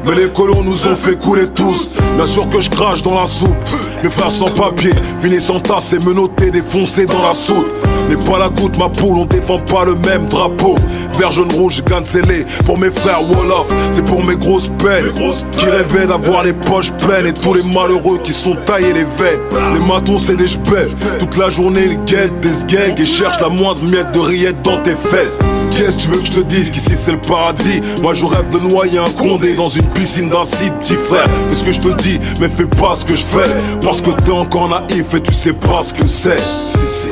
Mais les colons nous ont fait couler tous. Bien sûr que je crache dans la soupe. Mes frères sans papier, finissent sans tasse et menottés, défoncés dans la soude. N'est pas la goutte, ma poule, on défend pas le même drapeau. Vert, jaune, rouge, cancellé. Pour mes frères Wolof, c'est pour mes grosses peines. Qui rêvaient d'avoir les poches pleines. Et tous les malheureux qui sont taillés les veines. Les matons c'est des jbèves. Toute la journée ils guettent des sgangs. Et cherchent la moindre miette de rillettes dans tes fesses. Qu'est-ce que tu veux que je te dise, qu'ici c'est le paradis. Moi je rêve de noyer un condé dans une piscine d'acide. Petit frère, fais ce que je te dis, mais fais pas ce que je fais. Parce que t'es encore naïf et tu sais pas ce que c'est. Si.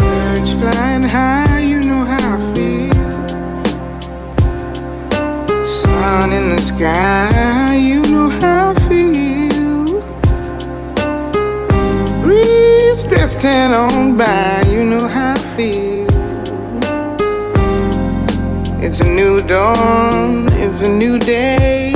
Flying high, you know how I feel. Sun in the sky, you know how I feel. Breeze drifting on by, you know how I feel. It's a new dawn, it's a new day.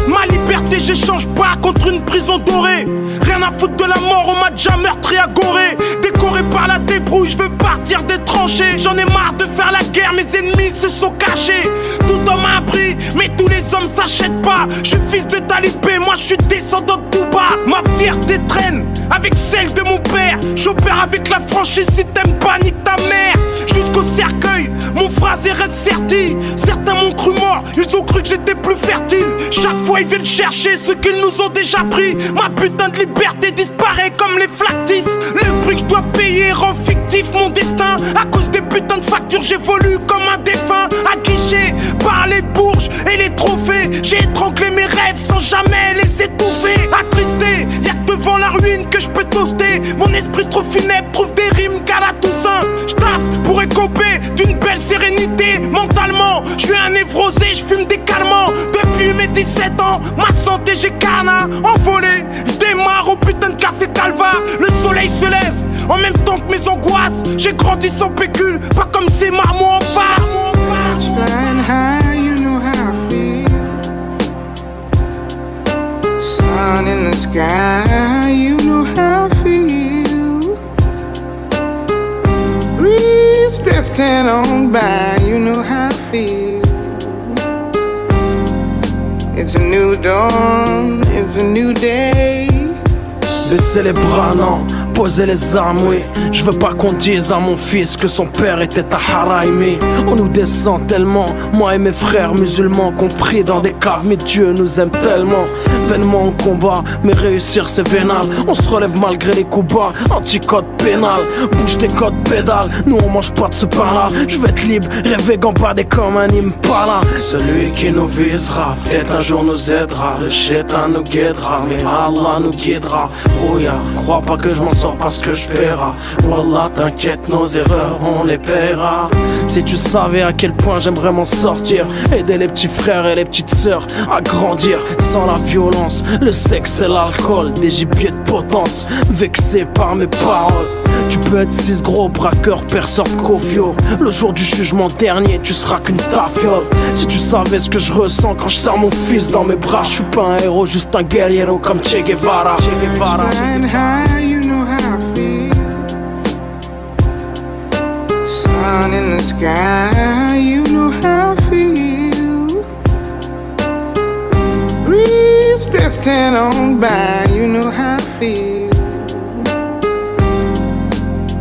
Ma liberté j'échange pas contre une prison dorée. Rien à foutre de la mort, on m'a déjà meurtri à Gorée. Décoré par la débrouille, je veux partir des tranchées. J'en ai marre de faire la guerre, mes ennemis se sont cachés. Tout homme a un prix, mais tous les hommes s'achètent pas. Je suis fils de talibé, moi je suis descendant de Bouba. Ma fierté traîne avec celle de mon père. J'opère avec la franchise, si t'aimes pas nique ta mère. Jusqu'au cercueil, mon phrasé reste serti. Certains m'ont cru mort, ils ont cru que j'étais plus fertile. Chaque fois ils viennent chercher ce qu'ils nous ont déjà pris. Ma putain de liberté disparaît comme les flactis. Le prix que je dois payer rend fictif mon destin. À cause des putains de factures j'évolue comme un défunt. Aguiché par les bourges et les trophées. J'ai étranglé mes rêves sans jamais les étouffer. Attristé, y'a que devant la ruine que je peux toaster. Mon esprit trop funèbre trouve des rimes qu'à la Toussaint. J'taffe pour écoper d'une belle sérénité. Mentalement, je suis un névrosé, je fume des calmants. Depuis mes 17 ans, ma santé j'ai cana envolé. J'démarre au putain de café Calva. Le soleil se lève en même temps que mes angoisses. J'ai grandi sans pécule, pas comme ces marmots en face. Flying high, you know how I feel. Sun in the sky, you know how I feel. Breeze drifting on by, you know how I feel. It's a new dawn, it's a new day. Baissez les bras, non, Poser les armes, oui. Je veux pas qu'on dise à mon fils que son père était un haraimi. On nous descend tellement, moi et mes frères musulmans compris dans des caves, mais Dieu nous aime tellement. Vainement on combat, mais réussir c'est vénal. On se relève malgré les coups bas, anti-code pénal. Bouge tes codes pédales, nous on mange pas de ce pain là. Je veux être libre, rêver gambadé comme un impala. Celui qui nous visera, peut-être un jour nous aidera. Le shaitan nous guidera, mais Allah nous guidera. Brouilla, crois pas que je m'en sors parce que je paiera. Wallah t'inquiète, nos erreurs on les paiera. Si tu savais à quel point j'aimerais m'en sortir, aider les petits frères et les petites sœurs à grandir sans la violence, le sexe et l'alcool, des gibiers de potence, vexé par mes paroles. Tu peux être 6 gros braqueurs, perceurs de cofio. Le jour du jugement dernier, tu seras qu'une tafiole. Si tu savais ce que je ressens quand je serre mon fils dans mes bras, je suis pas un héros, juste un guerriero comme Che Guevara. Flying high, you know how I feel. Sun in the sky, you know how I feel. Breeze drifting on by, you know how I feel.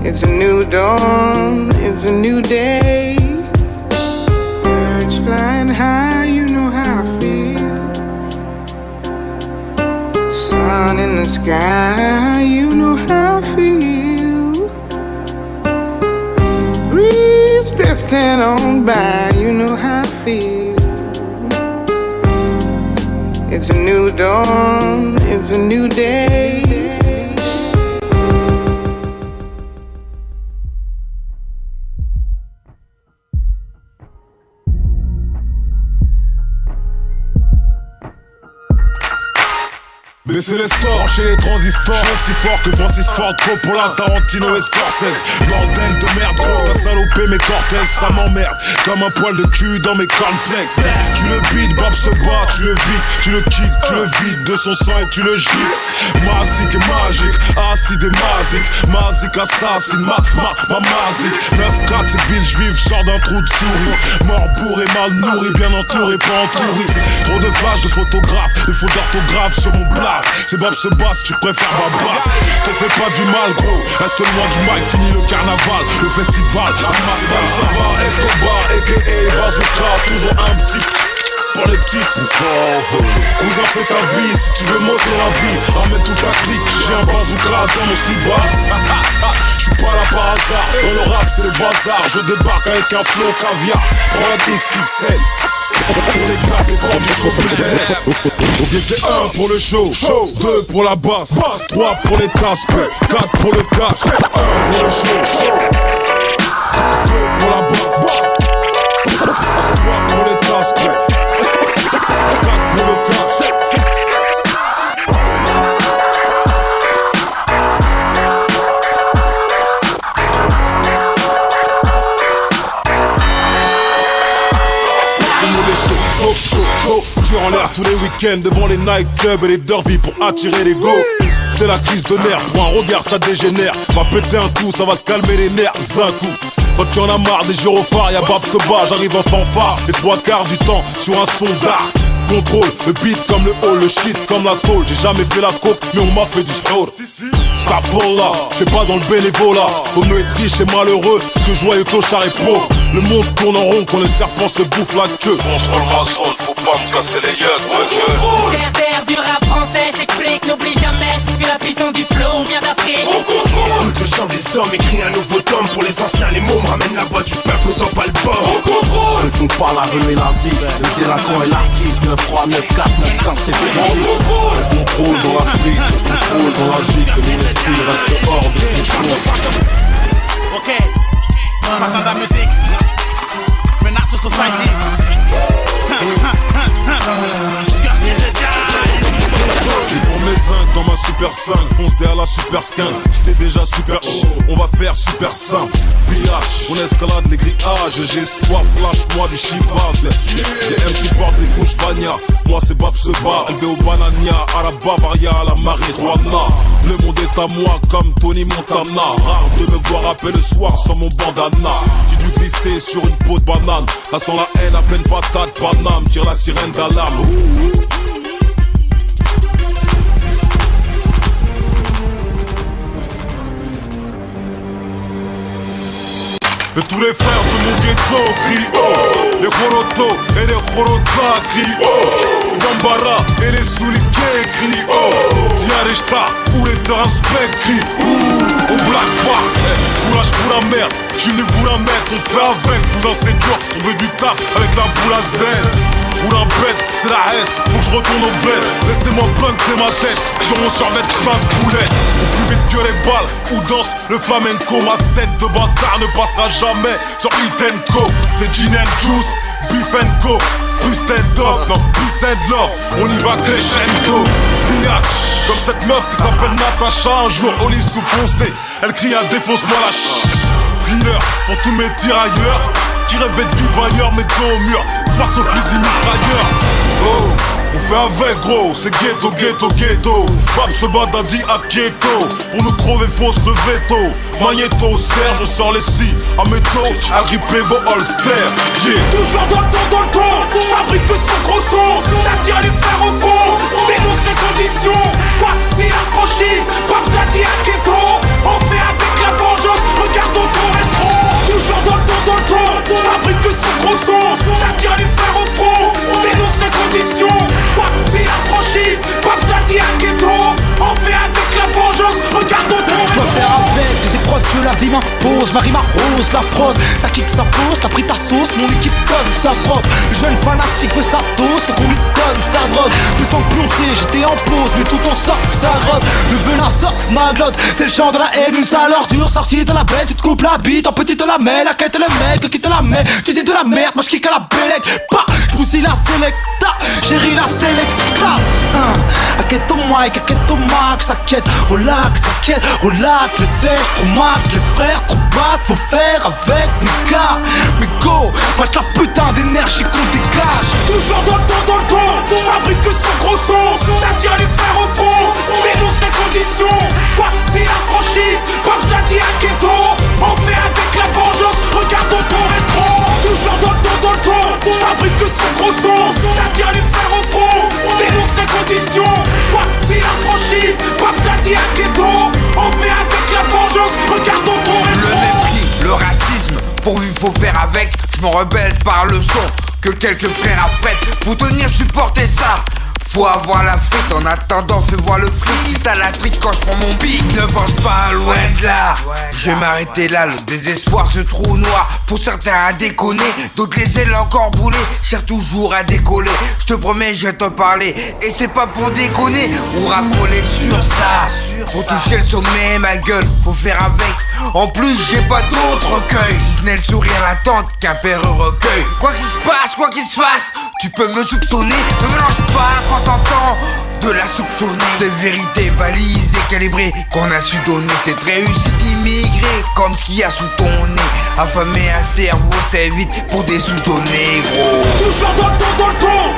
It's a new dawn, it's a new day. Birds flying high, you know how I feel. Sun in the sky, you know how I feel. Breeze drifting on by, you know how I feel. It's a new dawn, it's a new day. Baissez les stores, branchez les transistors. Je suis aussi fort que Francis Ford Coppola, Tarantino et Scorsese. Bordel de merde, gros, t'as salopé mes Cortez, ça m'emmerde. Comme un poil de cul dans mes cornflakes. Tu le beat, Bob se bat, tu le vides, tu le kick, tu le vides de son sang et tu le gilles. Mazik et magique, acide et mazik. Mazik assassine, ma mazik. 9-4 c'est ville juive, sors d'un trou de souris. Mort bourré, mal nourri, bien entouré, pas en touriste. Trop de flashs, de photographes, de fautes d'orthographe sur mon blast. C'est Bob se bat si tu préfères Babas. Te fais pas du mal gros, reste loin du mic, fini le carnaval, le festival. Amsterdam, Saba, Escobar, a.k.a. Bazooka. Toujours un petit pour les petites. Cousin fais ta vie, si tu veux monter la vie, ramène toute ta clique. J'ai un bazooka dans mon slip-bar. J'suis pas là par hasard, dans le rap c'est le bazar. Je débarque avec un flow caviar, prends la XXL. Pour les cartes, les portes du show business. Ok c'est 1 pour le show, 2 pour la basse, 3 pour les tasses, 4 pour le catch, 1 pour le show, 2 pour la basse, 3 pour les tasses, 4 pour le catch. Tu en l'air tous les week-ends devant les nightclubs et les derby pour attirer les go. C'est la crise de nerfs, pour un regard ça dégénère. Va péter un coup, ça va te calmer les nerfs d'un coup. Quand tu en as marre des gyrophares, y'a Bab se bat, j'arrive en fanfare. Les 3/4 du temps sur un son dark. Contrôle, le beat comme le hall, le shit comme la tôle. J'ai jamais fait la coke, mais on m'a fait du stroll. Staffola, j'suis pas dans le bénévolat. Faut mieux être riche et malheureux que joyeux clochard et pauvre. Le monde tourne en rond quand les serpents se bouffent la queue. Contrôle ma zone, faut pas me casser les yeux. Terre du rap français, j'explique, n'oublie jamais que la puissance du flow vient d'Afrique. On contrôle le chant des hommes, écrit un nouveau tome. Pour les anciens, les mômes ramènent la voix du peuple au top album. On contrôle. Ils font pas la rue et la zik. Le délinquant et l'artiste. 9-3, 9-4, 9-5, c'est fini. On contrôle dans la street, on contrôle dans la zik. Et l'esprit reste hors de contrôle. Ok, passons à la musique. Menace Society. J'ai pour mes 5 dans ma super 5, fonce derrière la super skunk. J'étais déjà super haut, on va faire super simple. BH, on escalade les grillages. J'ai soif, flash-moi du chivas. Les MC portent des couches Vania. Moi c'est Bab se bat, élevé au banania. À la Bavaria, à la marijuana. Le monde est à moi comme Tony Montana. Rare de me voir rapper le soir sans mon bandana. J'ai dû glisser sur une peau de banane. Ça sent la haine à pleine patate, Paname. Tire la sirène d'alarme. Et tous les frères de mon ghetto crient oh. Les Horotos et les Horotas crient oh. Gambara et les Souliquets crient oh. Diarishka ou les Transpec crient ouh. Au Black Park, j'vous lâche pour la merde. J'suis venu vous la mettre, on fait avec. Cousin c'est dur, trouver du taf avec la boule à zen. Boule en bête, c'est la haine, faut que je retourne au bled. Laissez-moi planter ma tête, sur mon survêt plein de boulettes. Au plus vite que les balles, où danse le flamenco. Ma tête de bâtard ne passera jamais sur Eat & Co. C'est gin and juice, beef and co. Plus stand-up, non, peace and love. On y va crescendo. Biatch, comme cette meuf qui s'appelle Natacha. Un jour au lit sous foncé, elle crie à défonce-moi la Thriller pour tous mes tirailleurs qui rêvaient de vivre ailleurs, mais dos au mur face au fusil mitrailleur. Oh, on fait avec gros, c'est ghetto, ghetto, ghetto. Bab se bat d'Adi à ghetto. Pour nous crever fausse le veto. Magnéto, Serge, je sors les scies à métaux, agrippez vos holsters. Yeah. Toujours dans le ton, fabrique que son gros son. J'attire les frères au fond, dénonce les conditions. Voici la franchise, Bab d'Adi à ghetto. On fait avec la vengeance, regardons ton rétro. Toujours dans le ton, fabrique que son gros son. J'attire les frères au front, dénonce les conditions. Voici la franchise, Bab d'Adi à ghetto. On fait avec la vengeance, regardons ton rétro. Je dois faire avec les épreuves que la vie m'impose. Ma rime arrose la prod, ça kick sa pose. T'as pris ta sauce, mon équipe donne sa prod. Le jeune fanatique veut sa dose, faut qu'on lui donne sa drogue. Plus temps de ploncer, j'étais en pause, mais tout on sort, ça rode. Le venin sort ma glotte, c'est le chant de la haine. Une sale ordure sortie de la bête, tu te coupes la bite en petit de la mêle. La quête le mec qui te la met, tu dis de la merde, moi j'kick à la bélec. Bah, j'bousille la sélecta, chérie la sélecta. Inquiète au mic, inquiète au max, ça quête, relax, ça quête, relax. Les fesses, trop mat, les frères, trop bat, faut faire avec mes gars. Mais go, mate la putain d'énergie qu'on dégage. Toujours dans le ton, fabrique que son gros son. J'attire les frères au front, dénonce les conditions. Voici la franchise, Bab d'Adi à ghetto. On fait avec la vengeance, regardons ton rétro. Toujours dans le ton, fabrique que son gros son. J'attire les frères au front, dénonce les conditions. Voici la franchise, Bab d'Adi à ghetto. On fait avec la vengeance, regardons ton rétro. Le mépris, le racisme, pourvu faut faire avec. Je m'en rebelle par le son que quelques frères affrètent. Pour tenir supporter ça, faut avoir la frite. En attendant fais voir le fric. Si t'as la frite quand je prends mon beat, ne pense pas loin de là. Je vais m'arrêter là, le désespoir ce trou noir. Pour certains à déconner, d'autres les ailes encore brûlées. Cherche toujours à décoller, je te promets je vais t'en parler. Et c'est pas pour déconner ou racoler sur ça. Pour toucher le sommet ma gueule, faut faire avec. En plus j'ai pas d'autre recueil, si ce n'est le sourire l'attente qu'un père recueille. Quoi qu'il se passe, quoi qu'il se fasse, tu peux me soupçonner. Ne mélange pas quand t'entends de la soupçonner. C'est vérité balisée, calibrée qu'on a su donner. Cette réussite immigrée comme ce qu'il y a sous ton nez. Affamé un cerveau, c'est vite pour des sous-donnés gros. Toujours dans le ton,